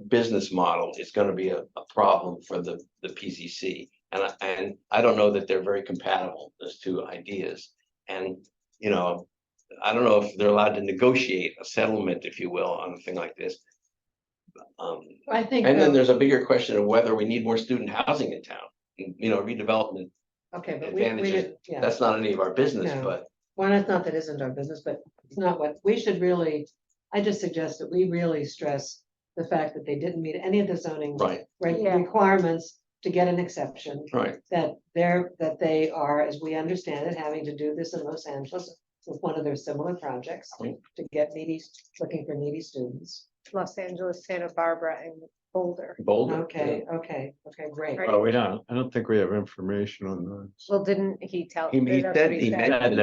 business model is gonna be a problem for the PZC. And I don't know that they're very compatible, those two ideas. And, I don't know if they're allowed to negotiate a settlement, if you will, on a thing like this. I think. And then there's a bigger question of whether we need more student housing in town. You know, redevelopment, Okay, but we advantages. did, yeah. that's not any of our business, No. but Well, it's not that isn't our business, but it's not what, we should really, I just suggest that we really stress the fact that they didn't meet any of the zoning right, Yeah. requirements to get an exception. right. That they are, as we understand it, having to do this in Los Angeles with one of their similar projects Right. to get looking for needy students. Los Angeles, Santa Barbara and Boulder. Boulder. Okay, great. Right. Oh, I don't think we have information on those. Well, didn't he tell? He that's what said, he he said. mentioned.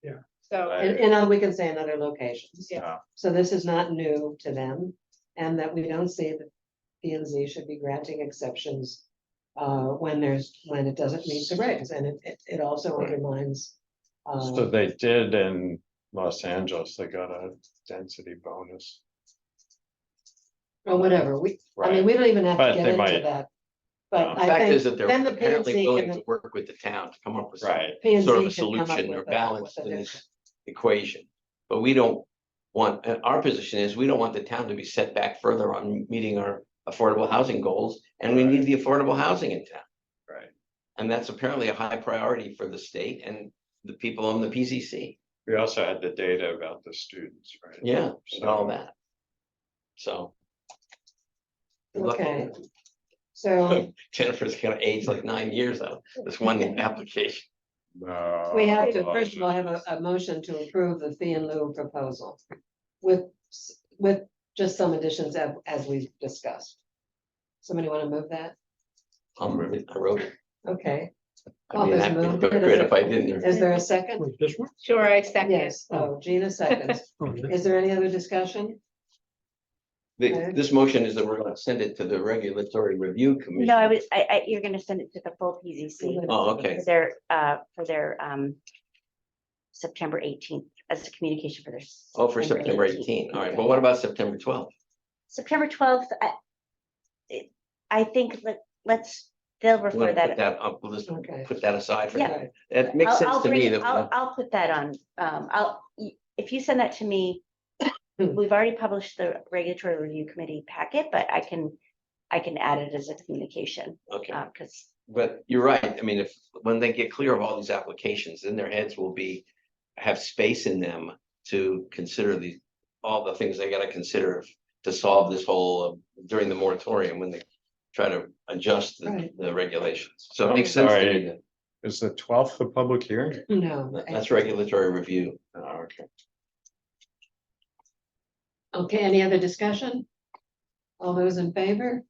Yeah. So, And we can say in other locations. Yeah. So this is not new to them, and that we don't see that P and Z should be granting exceptions. When it doesn't meet the regs, and it also Right. undermines. So they did in Los Angeles, they got a density bonus. Or whatever, I mean, Right. we don't even have But to get they into might- that. The But I fact think is that they're then the apparently P&Z willing can- to work with the town to come up with some Right. P and sort of a Z can come up solution or with balance a to different- this equation. But we don't want, our position is, we don't want the town to be set back further on meeting our affordable housing goals, and we need the affordable housing in town. Right. And that's apparently a high priority for the state and the people on the PCC. We also had the data about the students, right? Yeah, and all So- that. So. good luck with Okay. that. So Jennifer's gonna age like 9 years though, this one application. No. we have to, first of all, have a motion to approve the fee and lieu proposal. With just some additions as we've discussed. Somebody want to move that? I wrote it. Okay, I'd be an Paul has moved it. hypocrite if I didn't. is there a second? Wait, this one? sure, I second. Yes, oh, Gina seconds. Oh, yeah. Is there any other discussion? This motion is that we're gonna send it to the regulatory review commission. No, you're gonna send it to the full PZC Oh, okay. for their September 18th, as a communication for their. Oh, for September 18. All right, well, what about September 12th? September 12th, I think let's, they'll We're refer gonna put that. that up, we'll just Okay. put that aside for Yeah. now. It makes I'll- sense I'll to bring me it- that. I'll put that on, if you send that to me, we've already published the regulatory review committee packet, but I can add it as a communication, Okay, because, but you're right. I mean, when they get clear of all these applications, then their heads will have space in them to consider all the things they gotta consider to solve this whole, during the moratorium, when they try to adjust Right. the regulations. So it makes sense to me that Is the 12th the public hearing? No. that's regulatory review. Oh, okay. Okay, any other discussion? All those in favor?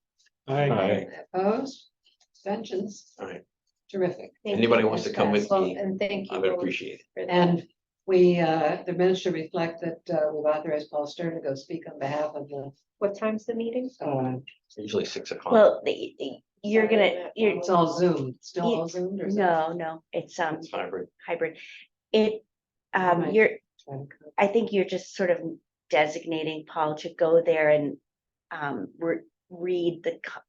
I, Opposed? Abstentions? All right, Terrific. anybody wants to come with Well, me, and thank you. I would both appreciate it. for that. And the minutes should reflect that we've authorized Paul Stern to go speak on behalf of the, What time's the meeting? Usually 6 o'clock. well, you're Sorry, gonna, Matt. you're, it's all Zoom, still all Zoomed or? is it- no, it's It's hybrid. hybrid. It, Right. I think you're just sort of designating Paul to go there and read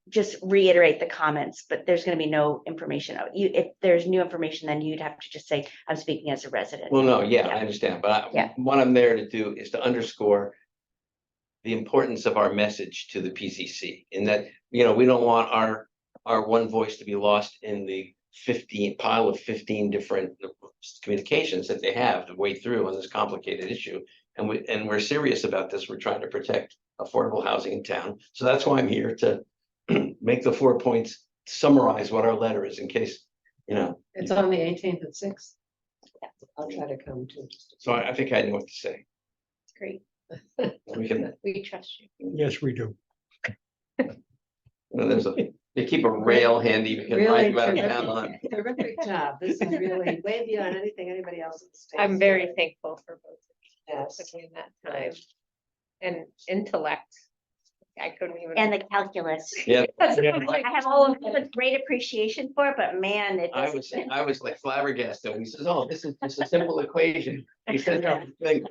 just reiterate the comments, but there's gonna be no information. If there's new information, then you'd have to just say, I'm speaking as a resident. Well, no, yeah, Yeah. I understand, but Yeah. what I'm there to do is to underscore the importance of our message to the PCC, in that, we don't want our one voice to be lost in the 15 different communications that they have to wade through on this complicated issue. And we're serious about this. We're trying to protect affordable housing in town. So that's why I'm here to make the 4 points, summarize what our letter is in case, It's on the 18th at 6. I'll try to come to. so I think I know what to say. Great, We can, we trust you. yes, we do. they keep a rail handy, you can Really ride about town on. terrific job. This is really way beyond anything anybody else in the state. I'm very thankful for both of you Yes. between that time and intellect. I couldn't even. And the calculus. Yeah, I have all of the great appreciation for it, but man, it I doesn't. was like flabbergasted. He says, oh, this is just a simple equation. He said, "Thing."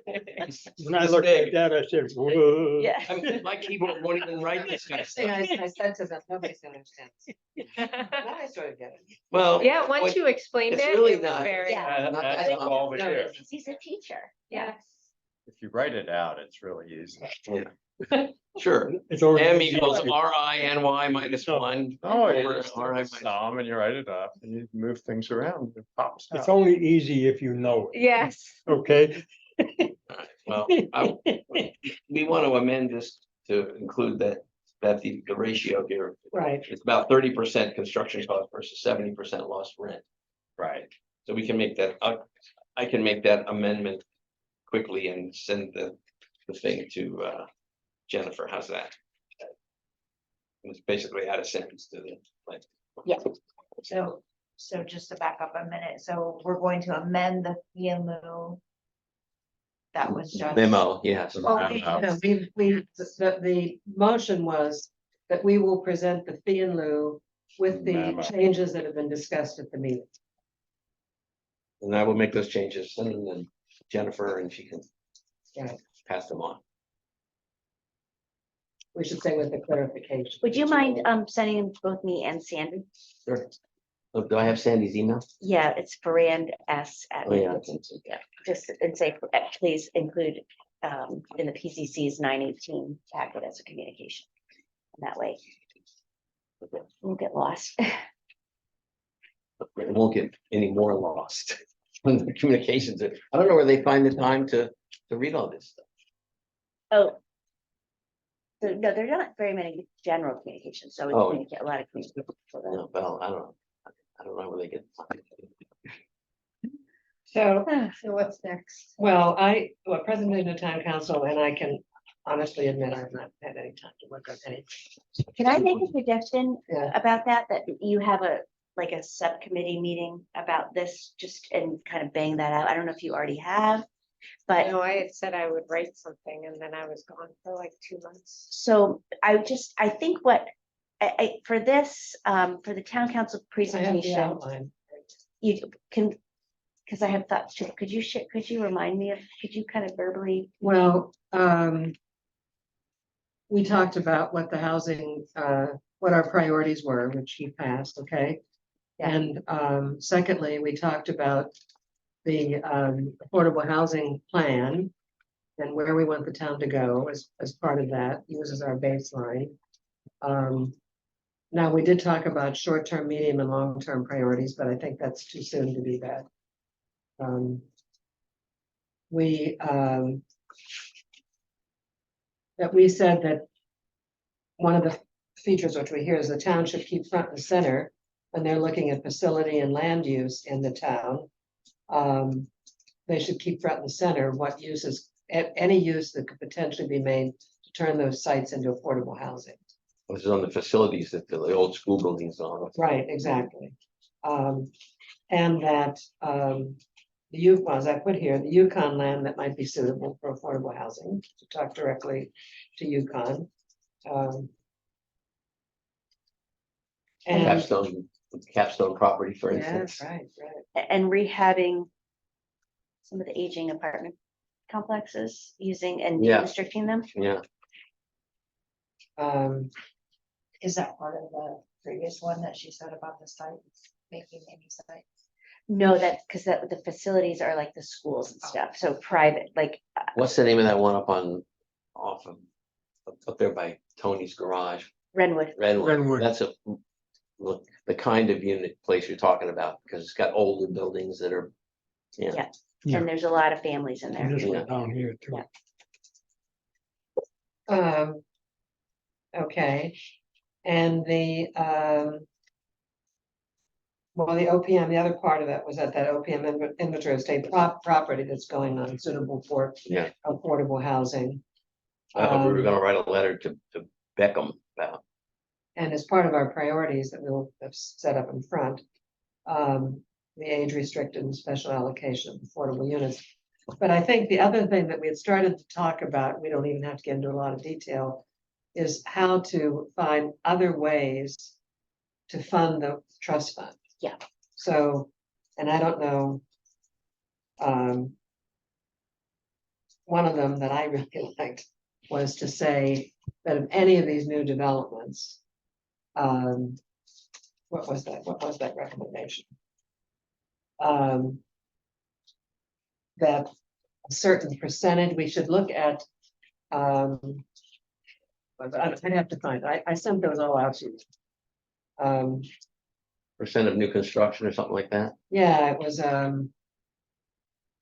When I looked at that, I said, whoa. Yeah. I mean, my keyboard won't even write this kind of First thing stuff. I said to them, nobody's gonna understand. this. Now I sort of get it. Well. Yeah, once you explained it's it, really it was not- very, Yeah. Not That's that all we No, do. it's- He's a teacher. yes. If you write it out, it's really easy. Yeah. Sure. It's already. M equals RINY minus No. one. Oh, over you just RI minus- sum and you write it up and you move things around, it pops It's out. only easy if you know it, Yes. okay? Well, we want to amend this to include that the ratio here, Right, it's about 30% construction cost versus 70% lost rent. Right. So we can make that, I can make that amendment quickly and send the thing to Jennifer. How's that? It's basically add a sentence to the, like, So just to back up a minute, so we're going to amend the fee in lieu. That was just. memo, yes. no, the motion was that we will present the fee in lieu with the Memo. changes that have been discussed at the meeting. And I will make those changes, send them to Jennifer and she can Right. pass them on. We should say with the clarification. Would you mind sending them to both me and Sandy? Sure. Oh, do I have Sandy's email? Yeah, it's Ferrand S. Oh, yeah. I think so. Yeah, just and say, please include in the PCC's 918 packet as a communication. And that way. We'll get lost. It won't get any more lost. When the communications, I don't know where they find the time to read all this stuff. Oh. So no, there are not very many general communications, so we Oh. communicate a lot of communication. for them. No, well, I don't know where they get. So, So what's next? well, president of town council, and I can honestly admit I've not had any time to work on any. Can I make a suggestion Yeah. about that you have like a subcommittee meeting about this, just and kind of bang that out? I don't know if you already have, but No, I had said I would write something and then I was gone for like 2 months. so I think what for this, for the town council I have the presentation, outline. you can, because I have thoughts too. Could you remind me could you kind of verbally? Well, we talked about what the housing, what our priorities were, which he passed, okay? Yeah. And secondly, we talked about the affordable housing plan and where we want the town to go as part of that, use as our baseline. Now, we did talk about short-term, medium, and long-term priorities, but I think that's too soon to do that. That we said that one of the features which we hear is the town should keep front and center when they're looking at facility and land use in the town. They should keep front and center what uses, any use that could potentially be made to turn those sites into affordable housing. Which is on the facilities that the old school buildings on. Right, exactly. And that the Yukon, as I put here, the Yukon land that might be suitable for affordable housing, to talk directly to Yukon. And, Capstone property, for yes, instance. right, right. And rehabbing some of the aging apartment complexes using and Yeah. restricting them? Yeah, Is that part of the previous one that she said about the sites, making any sites? No, that, because the facilities are like the schools and stuff, so private, like, what's the name of that one off of, up there by Tony's garage? Renwood. Renwood. That's look, the kind of unit place you're talking about, because it's got older buildings that are, Yeah. Yeah. And there's a lot of families in And there. this one down here too. Yeah. Okay, and well, the OPM, the other part of it was that OPM inventory of state property that's going on suitable for yeah. affordable housing. We were gonna write a letter to Beckham about. And as part of our priorities that we'll have set up in front, the age restricted and special allocation of affordable units. But I think the other thing that we had started to talk about, we don't even have to get into a lot of detail, is how to find other ways to fund the trust fund. Yeah. So, and I don't know. One of them that I really liked was to say that if any of these new developments, what was that recommendation? That a certain percentage, we should look at but I'd have to find, I sent those all out to you. Percent of new construction or something like that. Yeah, it was,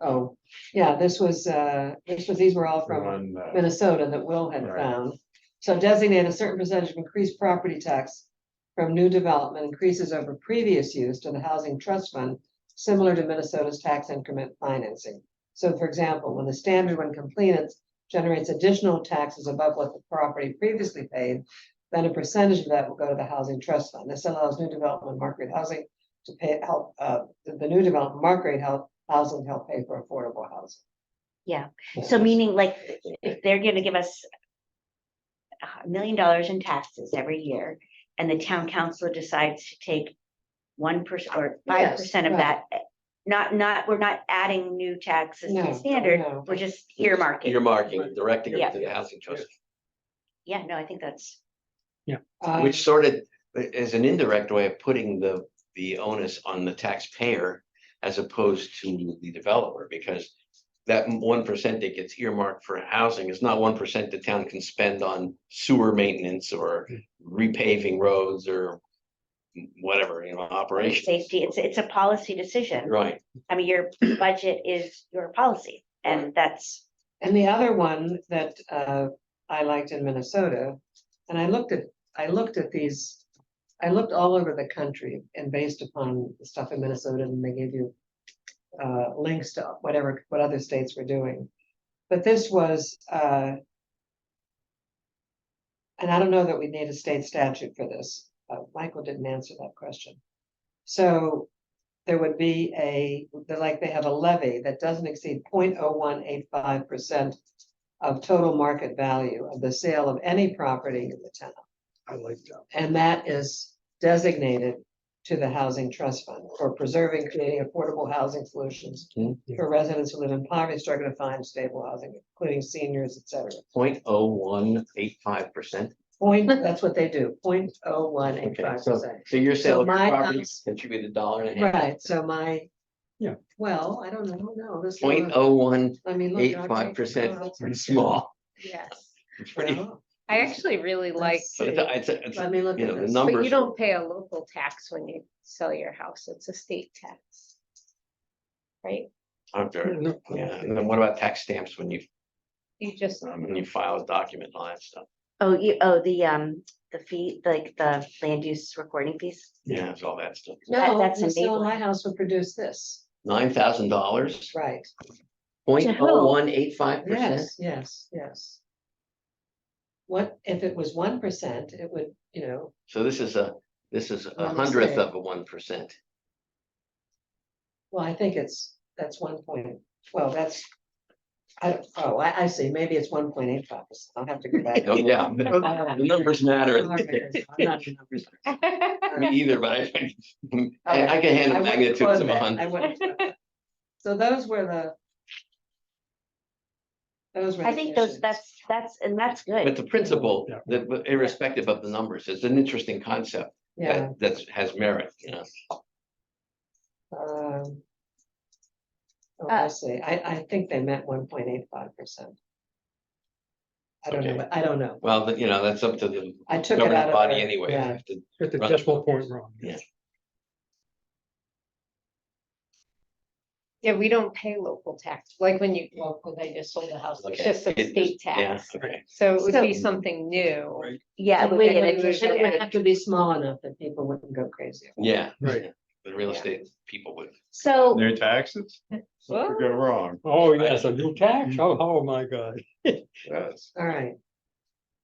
oh, yeah, these were all from On, Minnesota that Will had Right. found. So designate a certain percentage of increased property tax from new development increases over previous use to the housing trust fund, similar to Minnesota's tax increment financing. So for example, when the standard when completed generates additional taxes above what the property previously paid, then a percentage of that will go to the housing trust fund. This allows new development market rate housing to help the new development market rate housing help pay for affordable housing. Yeah, so meaning like, if they're gonna give us $1 million in taxes every year, and the town council decides to take 1% or 5% of right. that, we're not adding new taxes No, to standard, no. we're just earmarking. Earmarking, directing it Yeah. to the housing trust, Yeah, no, I think that's, which sort of is an indirect way of putting the onus on the taxpayer as opposed to the developer, because that 1% that gets earmarked for housing is not 1% the town can spend on sewer maintenance or repaving roads or whatever, operation. safety, it's a policy decision. Right, I mean, your budget is your policy, and that's, And the other one that I liked in Minnesota, and I looked at these, I looked all over the country and based upon the stuff in Minnesota, and they gave you links to what other states were doing. But this was, and I don't know that we need a state statute for this. Michael didn't answer that question. So there would be they have a levy that doesn't exceed 0.0185% of total market value of the sale of any property in the town. I like that. And that is designated to the Housing Trust Fund for preserving, creating affordable housing solutions for residents who live in poverty, struggle to find stable housing, including seniors, et cetera. 0.0185%. That's what they do, 0.0185%. So your sale of your my property house- contributed $1.50. Right, so Yeah. well, I don't know, no, this. 0.0185%, I mean, look. it's pretty small. Yes, It's pretty, Well, I actually really like, but it's, Let me look you at know, the this. but numbers. you don't pay a local tax when you sell your house, it's a state tax. Right? aren't there? Yeah, and then what about tax stamps when you file a document and all that stuff? the fee, like the land use recording fees. Yeah, it's all that stuff. No, That's the sale of my enabling. house would produce this, $9,000, right, 0.0185%. yes. What, if it was 1%, it would, So this is a Let me 100th see. of a 1%. well, I think that's 1 point, well, that's. I see, maybe it's 1.85%, I'll have to go back. Oh, yeah, the numbers matter. I'm not the numbers. Me either, but I can I handle wouldn't magnitudes quote of that, 100. I wouldn't quote that. So those were I think those, issues. that's good. But the principle, Yeah. that irrespective of the numbers, is an interesting concept Yeah. that has merit, I see, I think they meant 1.85%. I don't know, Okay. but I don't know, Well, that's up to the I took it out governing of. body the- anyway. yeah. Have to- Get the Right. decimal point wrong. Yeah. Yeah, we don't pay local tax, like when you, well, because I just sold a house, it's Okay. just a state Yeah, tax. okay. So it would be So- something new. Right. Yeah, So wait, it in would- addition, it would have to be small enough that people wouldn't go crazy. Yeah. Right. The real Yeah. estate people would. so, New taxes? Well, Could go wrong. Oh, yes, a new tax? Oh, my God. Yes. All right,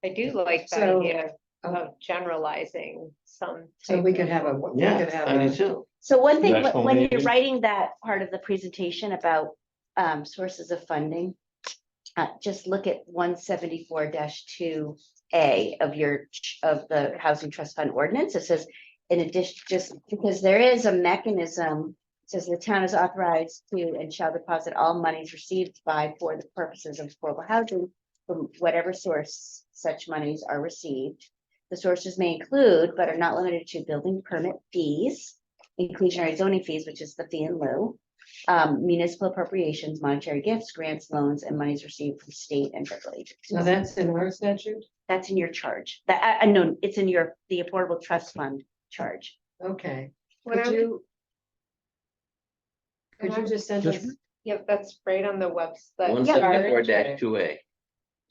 I do like the So- idea of generalizing some. so type we could of- have we Yeah, could have I do a, too. so one thing, National when you're meeting. writing that part of the presentation about sources of funding, just look at 174-2A of the Housing Trust Fund ordinance. It says, in addition, just because there is a mechanism, it says the town is authorized to and shall deposit all monies received by for the purposes of affordable housing from whatever source such monies are received. The sources may include, but are not limited to, building permit fees, inclusionary zoning fees, which is the fee in lieu, municipal appropriations, monetary gifts, grants, loans, and monies received from state and federal agencies. now that's in our statute, That's in your charge. That, I know, it's in the Affordable Trust Fund charge. Okay, When I could was- you? Could you just send us? Yep, that's right on the website. 174-2A.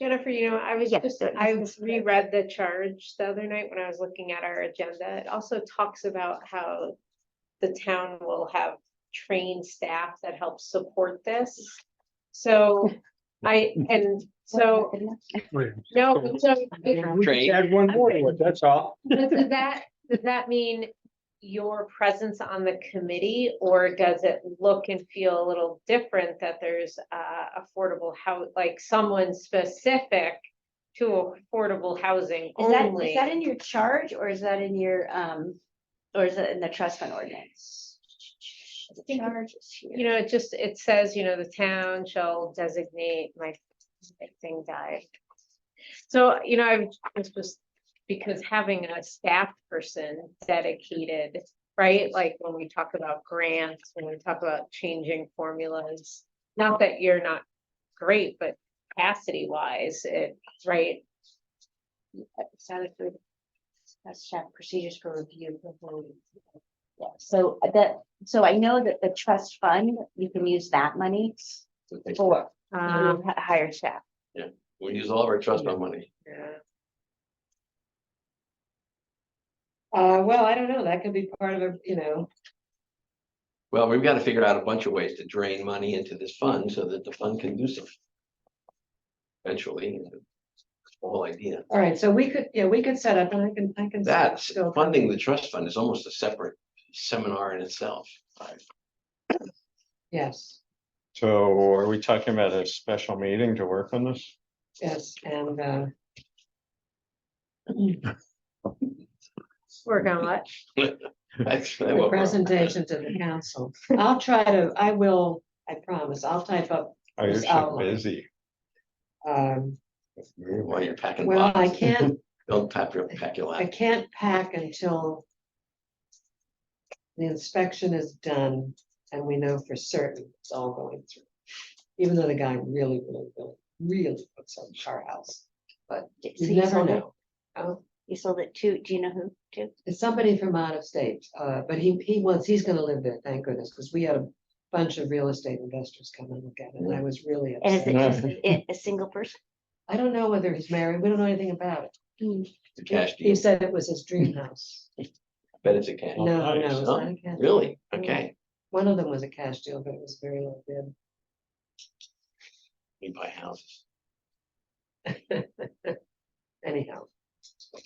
Jennifer, I was Yes, just, so I this- reread the charge the other night when I was looking at our agenda. It also talks about how the town will have trained staff that help support this. So so, Wait, no, so we just Train. add one more to it, that's all. does that mean your presence on the committee, or does it look and feel a little different that there's affordable house, like someone specific to affordable housing Is that only? in your charge or is that in your, or is it in the trust fund ordinance? The charge is here. It says, the town shall designate my thing died. So, it's just because having a staff person dedicated, right? Like when we talk about grants, when we talk about changing formulas, not that you're not great, but capacity wise, right? That's staff procedures for review. Yeah, so I know that the trust fund, you can use that money for hire staff. We use all of our trust fund money. Yeah. Well, I don't know, that could be part of Well, we've got to figure out a bunch of ways to drain money into this fund so that the fund can do something. Eventually, the whole idea. all right, so we could set up, and I can. That's go- funding the trust fund is almost a separate seminar in itself. Yes, So are we talking about a special meeting to work on this? yes, and, Work on what? That's the what we're- presentation to the council. I promise, I'll type up, Oh, you're Just so outline. busy. While you're packing well, I boxes, can't, don't pack your I lap. can't pack until the inspection is done and we know for certain it's all going through. Even though the guy really puts on our house, but So you you never sold it? know. Oh, You sold it to, do you know who to? it's somebody from out of state, but he's gonna live there, thank goodness, because we had a bunch of real estate investors come and look at it, and I was really And is upset. it just a single person? I don't know whether he's married, we don't know anything about it. The cash He deal. said it was his dream house. Bet it's a cash. Oh, No, no, nice. it's Huh? not a cash. Really? Okay. One of them was a cash deal, but it was very low bid. We buy houses. Anyhow,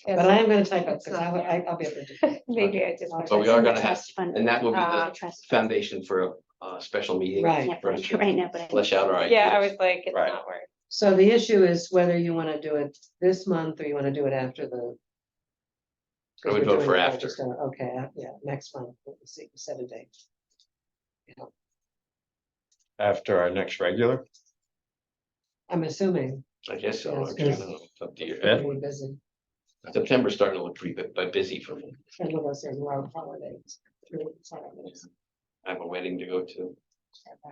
Yes, but I am gonna type up, It's because not there. I'll be able to do. Maybe I just. But we are gonna have, Trust fund. and that will be the Trust fund. foundation for a special meeting. Right. Can't for find us it to right now, but. Flesh out our ideas. Yeah, I was like, it's Right. not work. So the issue is whether you wanna do it this month, or you wanna do it after the. I would We're vote doing for the after. register. Okay, yeah, next month, we'll see, set a date. After our next regular? I'm assuming. I guess so. Yes, I don't yes. know. It's up to you. We're busy, September's starting to look pretty busy for me. some of us are long holidays. I have a wedding to go to.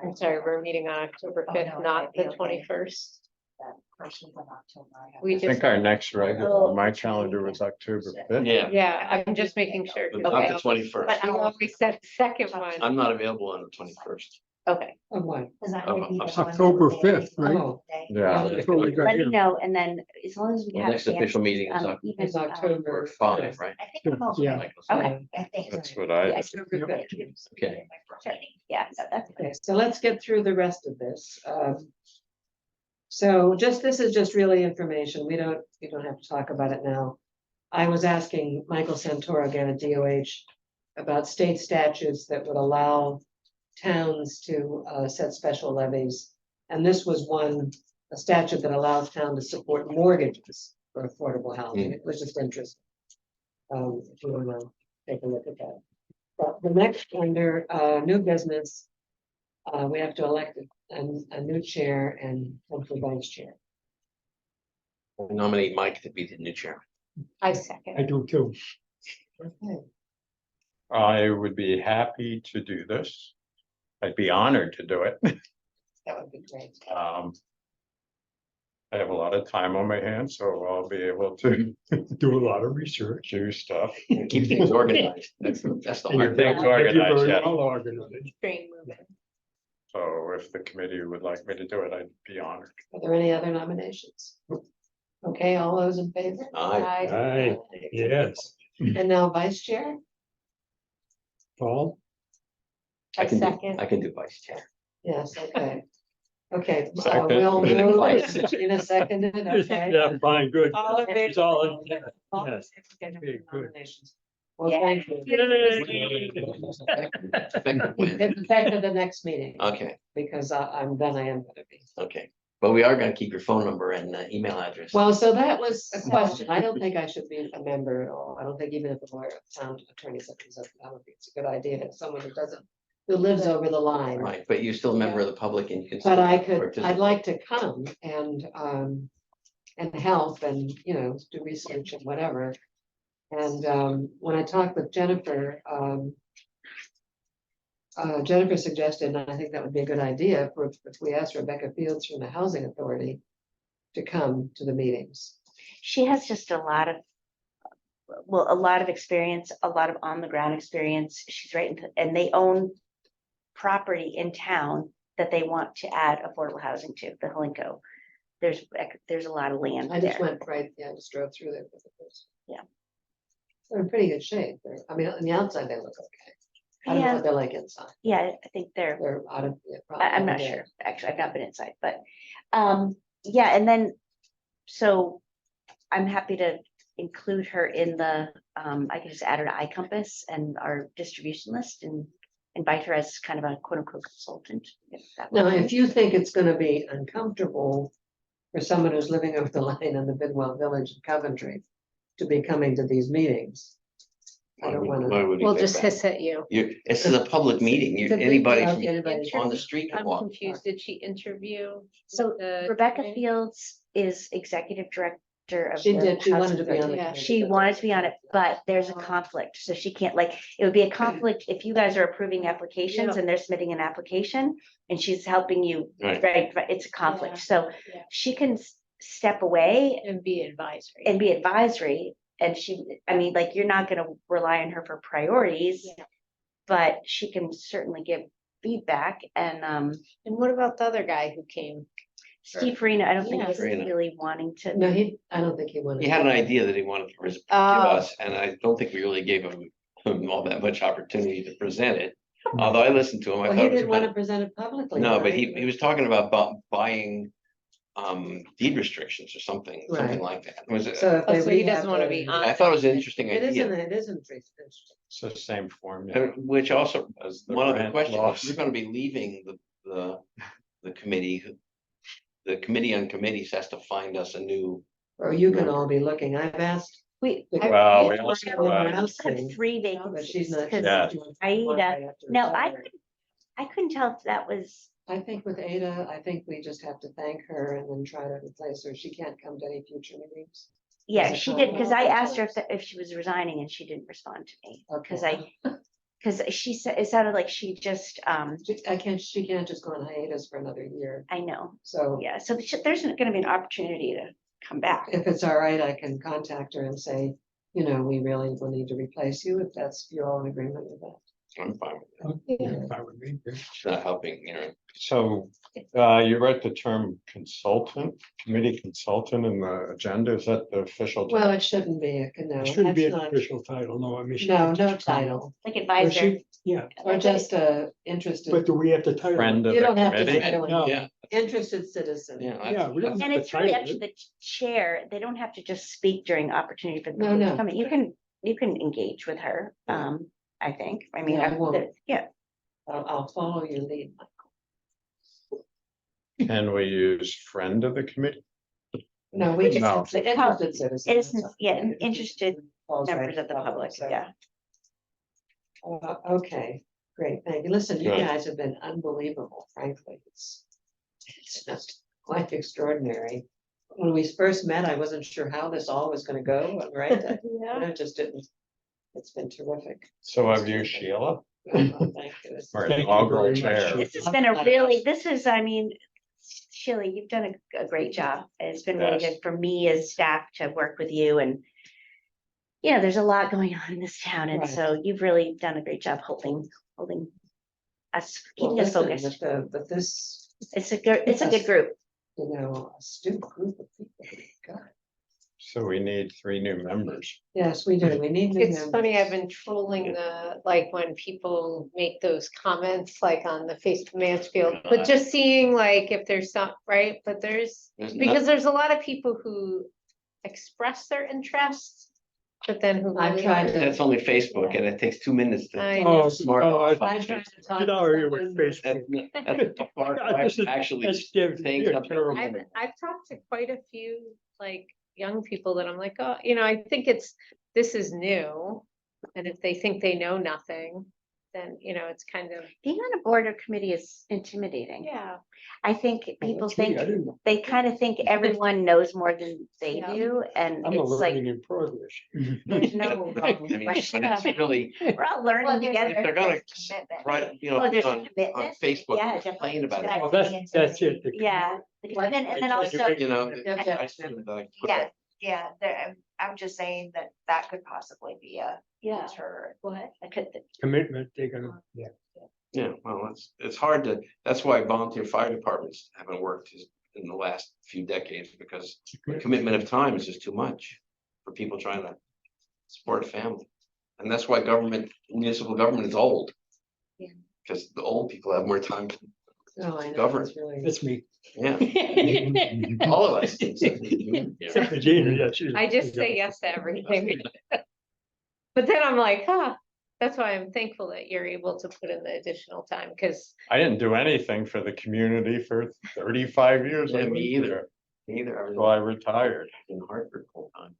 I'm sorry, we're meeting on October Oh, fifth, no, it not might be the okay. 21st. That first week of October, I have We I just, think our next regular, Oh, my calendar was October fifth. Yeah, yeah, I'm just making sure. but 'cause not I the 21st. But I always said the second one. I'm not available on the 21st. Okay, Oh, what? Because I Oh, would be the oh, one October that would 5th, right? Oh. day. Yeah. That's what we got let me here. know, and then as long as we The have. next official meeting is even, It's October. October 5, right? I think I'm okay. Yeah. Okay. I think. That's what I, Yeah, Okay. Sure. Yeah, no, that's good. Okay, so let's get through the rest of this. So this is just really information. We don't have to talk about it now. I was asking Michael Santoro again at DOH about state statutes that would allow towns to set special levies. And this was a statute that allows town to support mortgages for affordable housing. It was just interesting. If you want to take a look at that. But the next under new business, we have to elect a new chair and hopefully vice chair. I nominate Mike to be the new chairman. I I second. do too. Okay. I would be happy to do this. I'd be honored to do it. That would be great. I have a lot of time on my hands, so I'll be able to Do a lot of research. do stuff. Keep things organized. That's the And you're hard things thing. organized, very yeah. well organized. Train moving. So if the committee would like me to do it, I'd be honored. Are there any other nominations? Okay, all those in favor? Aye. Aye, yes. And now vice chair? Paul? I can do, second. I can do vice chair. Yes, okay. Okay, Second. we'll With move, advice. Gina seconded, okay. Yeah, fine, good. All in It's all in- All in yes. favor of Okay, good. nominations? Well, Yeah. thank you. Effective when? It's effective the next meeting, Okay, because I am gonna be. okay. But we are gonna keep your phone number and email address. Well, so that was a question. I don't think I should be a member at all. I don't think even if the lawyer, town attorney said, I don't think it's a good idea to have someone who doesn't, who lives over the line. Right, but you're still a member of the public and you can. But still I could, I'd participate. like to come and help and, you know, do research and whatever. And when I talked with Jennifer, Jennifer suggested, and I think that would be a good idea, if we asked Rebecca Fields from the Housing Authority to come to the meetings. She has just a lot of, well, a lot of experience, a lot of on the ground experience. She's right, and they own property in town that they want to add affordable housing to, the Helinco. There's a lot of land I just there. went right, yeah, I just drove through there. For the first. Yeah. They're in pretty good shape. I mean, on the outside, they look okay. I don't know Yeah, what they're like inside. yeah, I think they're, They're out of. yeah, probably I'm not out of sure, date. actually, I've not been inside, but, yeah, and then, so I'm happy to include her in the, I can just add her to iCompass and our distribution list and invite her as kind of a quote unquote consultant. If that Now, works. if you think it's gonna be uncomfortable for someone who's living over the line in the Bidwell Village in Coventry to be coming to these meetings. I don't Why wanna. would he We'll say just that? hiss at you. This is a public meeting. It's a big Anybody deal, from anybody- on the street can I'm walk. confused. Did she interview? So the Rebecca committee? Fields is executive director of. She the did, she wanted Housing to be on the. Authority. Yeah. committee, She but- wanted to be on it, but there's a conflict, so she can't, like, it would be a conflict if you guys are approving applications Yeah. and they're submitting an application and she's helping you, Right. right, it's a conflict, so Yeah. she can step away And be advisory. and be advisory, and she, I mean, like, you're not gonna rely on her for priorities, Yeah. but she can certainly give feedback, and, And what about the other guy who came? Steve Farina, I don't think Yeah. was Farina. really wanting to. No, I don't think he wanted. He had an to. idea that he wanted to give Oh. us, and I don't think we really gave him all that much opportunity to present it. Although I listened to him, I Well, thought he it was didn't want kind to of, present it publicly. no, but right? he was talking about buying deed restrictions or something Right. like that. Was it? So if Oh, they so he rehab doesn't wanna the- be on I thought it was an interesting It isn't, idea, it isn't interesting. It's the same formula which also, as the one other rent question, if laws. you're gonna be leaving the committee. The committee on committees has to find us a new, Or you can all be looking. I've asked. We, the- Well, we I've also asked them have- around have thing, 3 But she's vacancies, not. 'cause Yeah. Aida- no, I couldn't tell if that was, I think with Ada, I think we just have to thank her and then try to replace her. She can't come to any future meetings. yeah, Is it she did, because I confidential? asked her if she was resigning and she didn't respond to me, because Okay. because she said, it sounded like she just, She can't just go on hiatus for another year. I know, So yeah, so there's gonna be an opportunity to come back. if it's all right, I can contact her and say, you know, we really will need to replace you if you're all in agreement with that. I'm fine with that. Yeah, fine with me, yeah. She's not helping, you know. So, you wread the term consultant, committee consultant in the agenda, is that the official? Well, it shouldn't be, no, It shouldn't be that's an not, official title, no, I mean. she no, can't no just come. title, Like Or advisor, she- Yeah, or just interested, but do we have to title? Friend it? of You the don't have to committee? title No. it, Yeah, interested citizen. yeah. Yeah, we don't and have to it's really title actually it. the chair, they don't have to just speak during opportunity for the No, public to no. come in. You can engage with her, I think, I mean, Yeah, I will. yeah, I'll follow your lead. Can we use friend of the committee? No, we No. just, the interested citizen. It's- yeah, interested Falls right members of the public, so. yeah. Okay, great, thank you. Listen, you Good. guys have been unbelievable, frankly. It's just quite extraordinary. When we first met, I wasn't sure how this all was gonna go, right? Yeah. And it just didn't. It's been terrific. So have you, Sheila? Thank you. Or Thank you inaugural very much. chair? This has been a really, this is, I mean, Sheila, you've done a great job. It's been really Yes. good for me as staff to work with you and. Yeah, there's a lot going on in this town, and Right. so you've really done a great job holding us, keeping us Well, listen, focused. But this, It's a good group. you know, astute group of people. God. So we need 3 new members. Yes, we do. We need. new It's funny, I've members. been trolling like when people make those comments like on the Facebook Mansfield, but just seeing like if there's some, right, but because there's a lot of people who express their interests, but then who. I've really tried aren't. to- That's only Facebook and it takes 2 minutes to. I know. Oh, Smart. oh, I tried to talk Get to out of here with someone- Facebook. That's a far cry This from is- actually That's saying something. terrible. I've talked to quite a few like young people that I'm like, oh, I think this is new. And if they think they know nothing, then, it's kind of, Being on a board or committee is intimidating. yeah. I think people Gee, I think, didn't know. they kind of think everyone knows more than they Yeah. do, and I'm a it's like, learning in progress. there's no I mean, but it's really, we're all Well, learning there's together. if they're gonna commitment. right, Oh, there's a on commitment. Facebook, Yeah, complain definitely. about it. Oh, that's it. the- Yeah, the commitment, and then I- I- also, You know, Yeah. I see like. Yeah, I'm just saying that could possibly be a yeah, deterrent. what, I could, Commitment, they're gonna, yeah. Yeah, well, it's hard to, that's why volunteer fire departments haven't worked in the last few decades, because the commitment of time is just too much for people trying to support a family. And that's why municipal government is old. Yeah. Because the old people have more time, No, I know. Govern. it's really- That's me. yeah, all of us. Except for Gina, yeah, she's- I just say yes to everything. But then I'm like, that's why I'm thankful that you're able to put in the additional time, because I didn't do anything for the community for 35 years. I Yeah, me lived either. there Neither, I Until I was retired. in Hartford full time,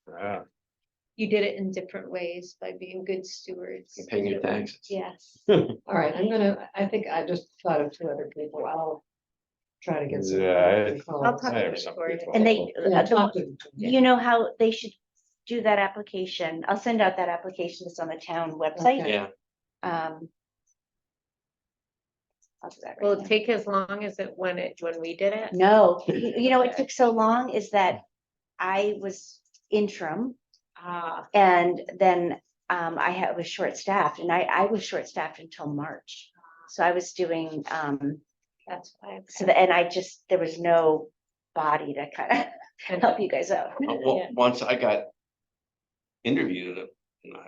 Yeah. you did it in different ways by being good stewards. you're paying your taxes. Yes. All right, I think I just thought of 2 other people. I'll try to get some. Yeah, I'll talk I have to some Victoria. people. and they, Yeah, talk to them. you know how they should do that application. I'll send out that application that's on the town website. Okay. Yeah, Um. I'll do that right Will it now. take as long as when we did it? No, you know, what Okay. took so long is that I was interim Ah, and then I was short-staffed and I was short-staffed until March. So I was doing, that's why. so and there was no body to kind of help you guys out. well, Yeah. once I got interviewed, you know,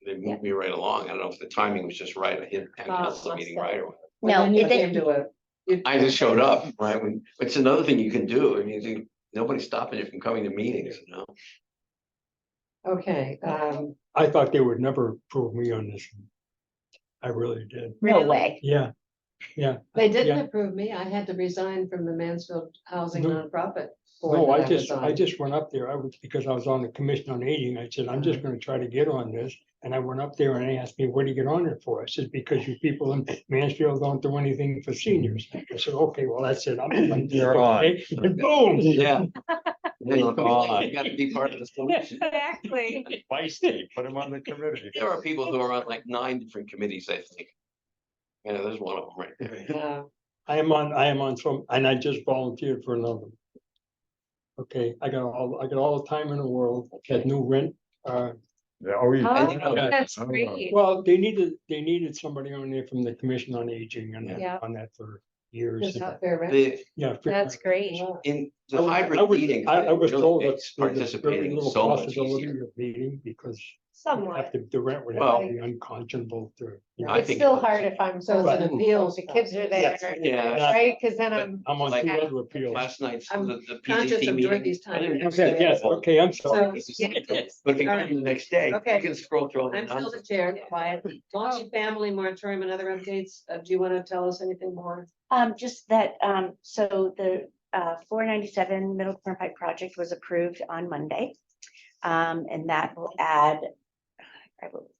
they moved me right along. I don't know if the timing was just right. I hit a council must meeting have. right away. Well, No, then you they- came to a- you- I just showed up, right? It's another thing you can do. I mean, nobody's stopping you from coming to meetings, you know? Okay, I thought they would never approve me on this. One. I really did. No way. Yeah, yeah. they didn't Yeah. approve me. I had to resign from the Mansfield Housing No. Nonprofit. board No, that I was on. just went up there. Because I was on the Commission on Aging. I said, I'm just gonna try to get on this. And I went up there and they asked me, what do you get on there for? I said, because you people in Mansfield don't do anything for seniors. I said, okay, well, that's it. I'm. You're on. okay." And boom. Yeah. You're on. You gotta be part of the solution. Exactly. Feisty, put him on the committee. There are people who are on like 9 different committees, I think. Yeah, there's one of them right there. Uh, I am on some, and I just volunteered for another. Okay, I got all the time in the world, that new rent, Yeah, oh, you- Oh, that's Oh. great. well, they needed somebody on there from the Commission on Aging and Yeah. on that for years. It's not fair, right? The, Yeah. That's great. in I the was- hybrid meetings. I was really told makes that there's very participating little so much possibility easier. of meeting because Somewhat. the rent would Well- have to be unconscionable to. I It's think still it- hard if I'm. So it's an home, appeals The kids are Yes. there, Yeah. right? Cause then But I'm. I'm on Like- two other appeals. Last night's, I'm the conscious PDC of doing meeting. these I didn't times. Okay, yes, okay, I'm sorry. But if you come the next day, Okay. you can scroll through all the I'm still the nonsense. chair, quiet. Multi-family moratorium and other updates. Do you want to tell us anything more? Just that, so the 497 Middle Turnpike project was approved on Monday. And that will add,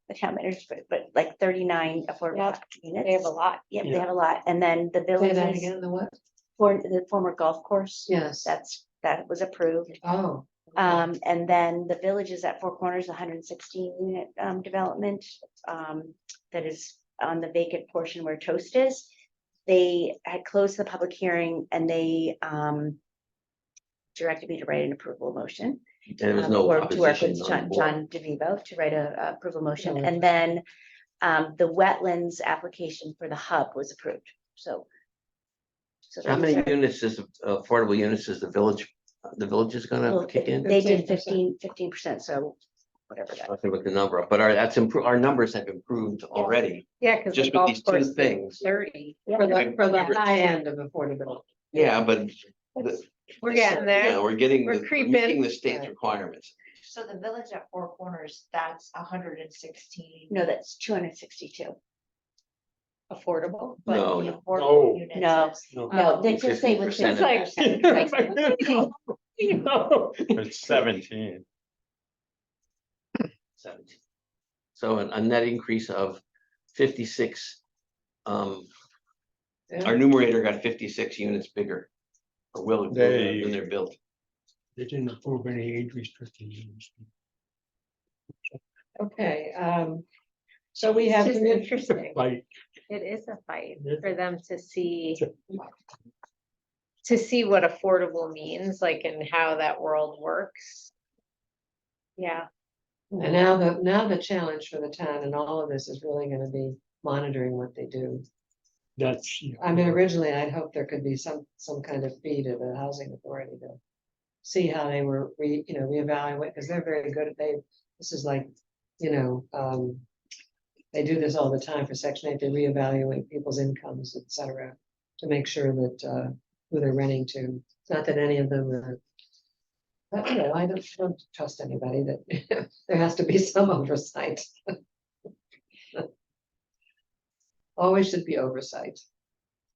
the town managers, but like 39 affordable units. They have a lot. Yep, they Yeah. have a lot. And then the Say villages that again, the what? for the former golf course. Yes. That was approved. Oh. And then the villages at Four Corners, 116 unit development that is on the vacant portion where Toast is. they had closed the public hearing and they directed me to write an approval motion. There was no Or to work opposition with on John, the board. John DeVivo to write a approval motion, No and then the wetlands application for the hub was approved, so. How many those are- units is, affordable units is the village is well, gonna kick in? They did 15%. 15%, so whatever I that. have to look the number up, but our numbers have improved already, Yeah, because. just with these two things. 30. For the high end of affordability. Yeah, but. We're getting there. Yeah, we're getting, We're we're creeping. meeting the state's Right. requirements. So the village at Four Corners, that's 116. No, that's 262. Affordable. But No, the no. affordable No. units No. is- No, they just say with 50%. 50%. It's 17. 17. So a net increase of 56. Our Yeah. numerator got 56 units bigger. Or will They- when they're built. They didn't approve any age restrictions. Okay, so we have. It's just interesting. Like, It is a fight Yeah. for them to see. To see what affordable means, like, and how that world works. Yeah, And now the challenge for the town and all of this is really gonna be monitoring what they do. that's. I mean, originally I'd hoped there could be some kind of fee to the housing authority to see how they were, reevaluate, because they're very good at, this is like, they do this all the time for Section 8, they reevaluate people's incomes, et cetera, to make sure that, who they're renting to. It's not that any of them are. But, I don't trust anybody that, there has to be some oversight. Always should be oversight.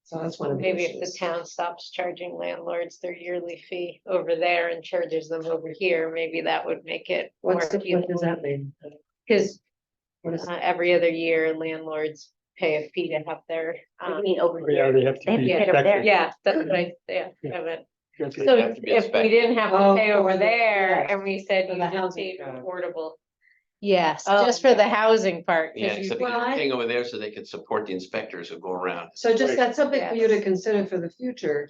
So that's one of the maybe if the issues. town stops charging landlords their yearly fee over there and charges them over here, maybe that would make it. What does that mean? Because What is, every other year landlords pay a fee to have their, I mean, over Yeah, here. they have to They have be to get over there. inspected. yeah, that's what yeah, Yeah. haven't. You have to- So have to be if we inspected. didn't have to Oh, pay for over the- there yeah, and we said for you the just housing paid part. affordable. Yes, Oh, just for the housing part. 'cause Yeah, you- except Well, they're I- paying over there so they can support the inspectors who go around. so just, that's something for you to Yes. consider for the future,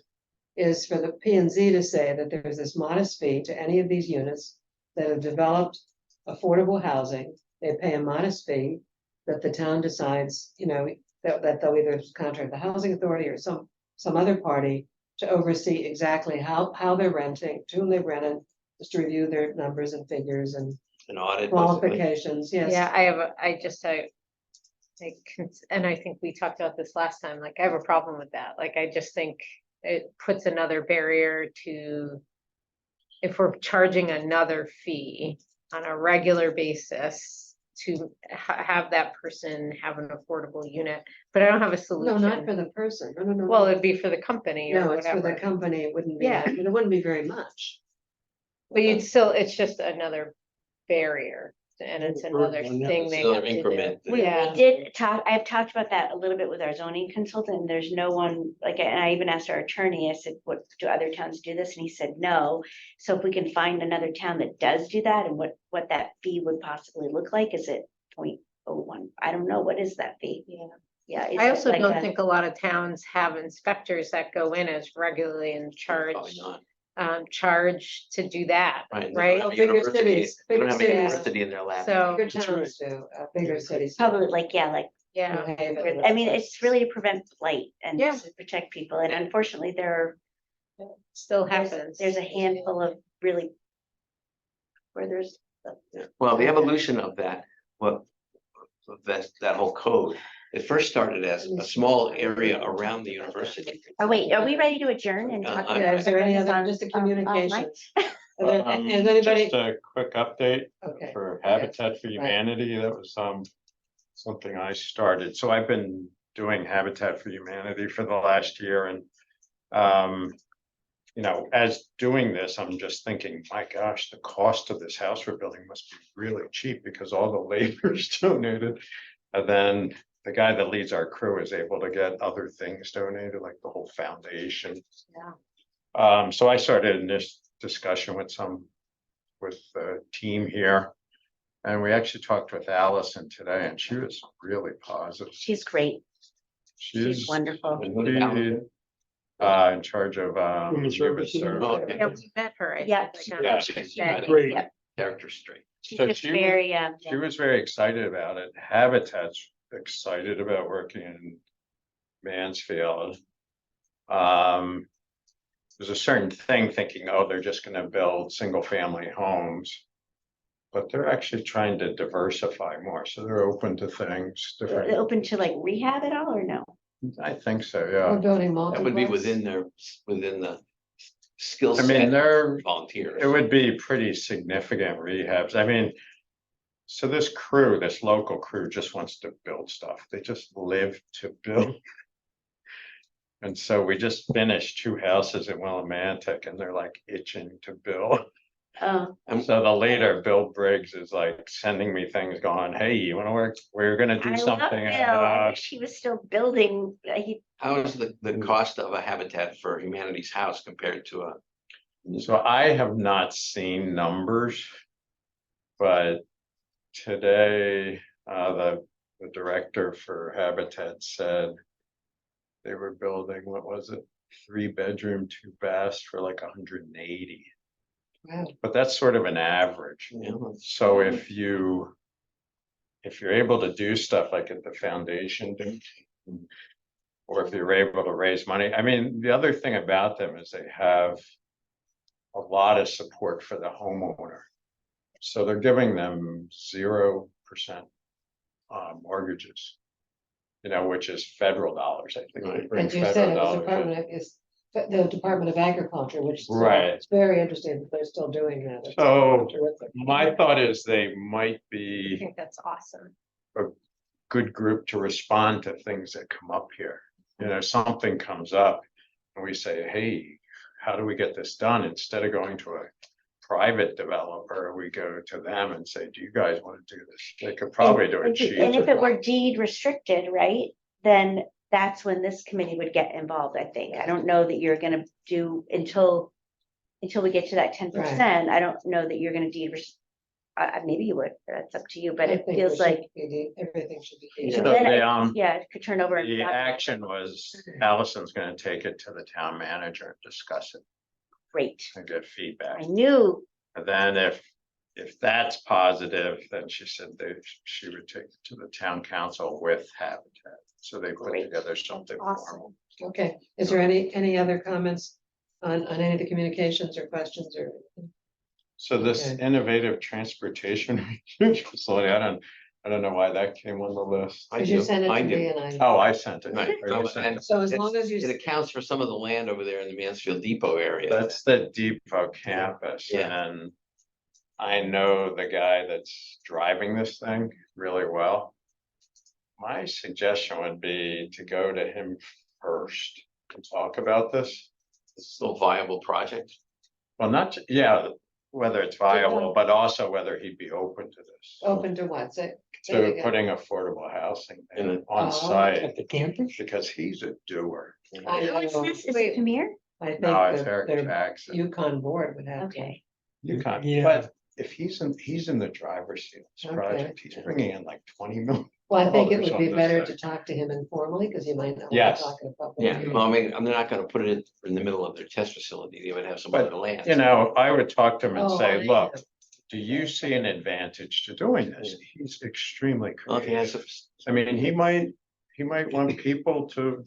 is for the P and Z to say that there's this modest fee to any of these units that have developed affordable housing, they pay a modest fee, that the town decides, that they'll either contract the housing authority or some other party to oversee exactly how they're renting, to whom they've rented, just to review their numbers and figures and An audit, basically. qualifications, yes. Yeah, and I think we talked about this last time, like, I have a problem with that, like, I just think it puts another barrier to. If we're charging another fee on a regular basis to have that person have an affordable unit, but I don't have a No, solution. not for the person, no. Well, it'd be for the company or No, it's for the whatever, company, it wouldn't be, Yeah. but it wouldn't be very much. but you'd still, it's just another barrier, and it's Burden another on them. thing It's they another have to do. increment. We Yeah. did talk, I've talked about that a little bit with our zoning consultant, and there's no one, like, and I even asked our attorney, I said, what, do other towns do this? And he said, no. So if we can find another town that does do that, and what that fee would possibly look like, is it 0.01? I don't know, what is that fee? Yeah. Yeah. is I it also like don't a- think a lot of towns have inspectors that go in as regularly and charge, Probably not. charge to do that, Right. they don't right? have a Bigger university- cities, They don't bigger have a cities. university in their lab. So, Bigger That's towns do, bigger cities. do. Probably like, yeah, like, yeah, New Haven, I mean, it's really to prevent flight and Yeah. to protect people, and unfortunately, still there's happens. a handful of really where there's, Yeah. Well, the evolution of that, of that whole code, it first started as a small area around the university. oh, wait, are we ready to adjourn and talk? I- to Is there any everybody's other, on- just a online? communications? Is anybody, Just a quick update okay, for Habitat for Humanity, that was something I started, so I've been doing Habitat for Humanity for the last year, and as doing this, I'm just thinking, my gosh, the cost of this house we're building must be really cheap because all the labor is donated. And then the guy that leads our crew is able to get other things donated, like the whole foundation. Yeah. So I started in this discussion with the team here. And we actually talked with Allison today, and she was really positive. She's great. She's wonderful. And who did Alan do? In charge of, Human human services. services. Oh, okay. Yeah, we met her. I Yeah. think, like, Yeah, on she's Tuesday. great. Yep. Character straight. She's So just she was- very, She was very excited about it. Habitat's excited about working in Mansfield. There's a certain thing thinking, oh, they're just gonna build single family homes. But they're actually trying to diversify more, so they're open to things different. open to like rehab at all or no? I think so, We're yeah. building That would be multiplex. within the skill I mean, set they're, volunteers. it would be pretty significant rehabs. I mean. So this crew, this local crew just wants to build stuff. They just live to build. And so we just finished 2 houses in Willimantic and they're like itching to build. Oh, So the leader, Bill Briggs, is like sending me things going, hey, you wanna work? We're gonna I do love something. Bill. I uh, wish he was still building. He, How is the cost of a Habitat for Humanity's house compared to a? So I have not seen numbers. But today, the director for Habitat said. They were building, what was it, 3-bedroom, 2 baths for like 180. Wow. But that's sort of an average. You know, So if you're able to do stuff like at the foundation, or if you're able to raise money, I mean, the other thing about them is they have a lot of support for the homeowner. So they're giving them 0% mortgages. You know, which is federal dollars, I think. They bring And you federal said it was dollars in. the Department of Agriculture, which. is Right. It's very interesting that they're still doing that. It's So, terrific. My thought is they might I be think that's awesome. good group to respond to things that come up here. You know, something comes up and we say, hey, how do we get this done? Instead of going to a private developer, we go to them and say, do you guys want to do this? They could probably do it and cheap. if it were deed restricted, right, then that's when this committee would get involved, I think. I don't know that you're gonna do until we get to that 10%. I don't know that you're gonna maybe you would, that's up to you, but I it think feels we should like. be- everything should be. Yeah. So then it- the, Yeah, it could turn over. and The not- action was Allison's gonna take it to the town manager and discuss it Great. and get feedback. I knew, And then if that's positive, then she said she would take it to the town council with Habitat. So they put Great. together something Awesome. formal. Okay, is there any other comments on any of the communications or questions or? So this Okay. innovative transportation facility, I don't know why that came on the list. I Did you do, send it I to do. me and I? Oh, I sent it. Right, Or you sent it. and So as it's- long as you. It accounts for some of the land over there in the Mansfield Depot area. That's the Depot campus Yeah. and I know the guy that's driving this thing really well. My suggestion would be to go to him first to talk about this. It's still a viable project. Well, not, yeah, whether it's viable, but also whether he'd be open to this. Open to what? Say it To again. putting affordable housing In it. on Oh. site, At the campus? because he's a doer. I who is know. this? Is Wait. it Premier? I think No, it's the- Eric their Jackson. Yukon board would have. to. Okay. You can't, Yeah. but if he's in the driver's seat of this Okay. project, he's bringing in like 20 million. Well, I think it Dollars would be on this better thing. to talk to him informally, because you might not. Yes. Talk about. Yeah, well, I mean, I'm not gonna put it in the middle of their test facility. They would have some But, other land. You know, I would talk to him and Oh, say, I look, know. do you see an advantage to doing this? He's extremely Well, if he has creative. a- I mean, he might want people to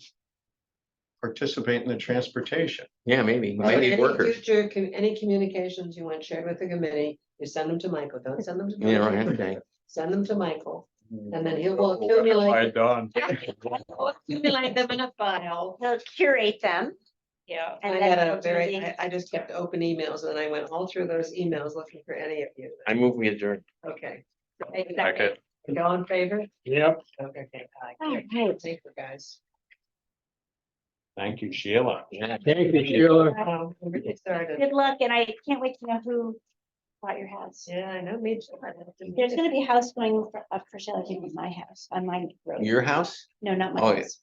participate in the transportation. Yeah, maybe. Okay, Maybe any workers. future, any communications you want shared with the committee, you send them to Michael, don't send them to. Yeah, me. right, okay. Send them to Michael, and then he will accumulate. I done. Accumulate them in a file. He'll curate them. Yeah. And I then had a ultimately- very, I just kept open emails, and I went all through those emails looking for any of you. I move we adjourn. Okay, Okay. all in favor? Yep. Okay, aye. All right. Thank you, guys. Thank you, Sheila. Yeah. Thank you, Sheila. We're getting started. Good luck, and I can't wait to know who bought your house. Yeah, I know, me too. There's gonna be a house going up for sale, I think, with my house, on my road. Your house? No, not my Oh, yeah. house.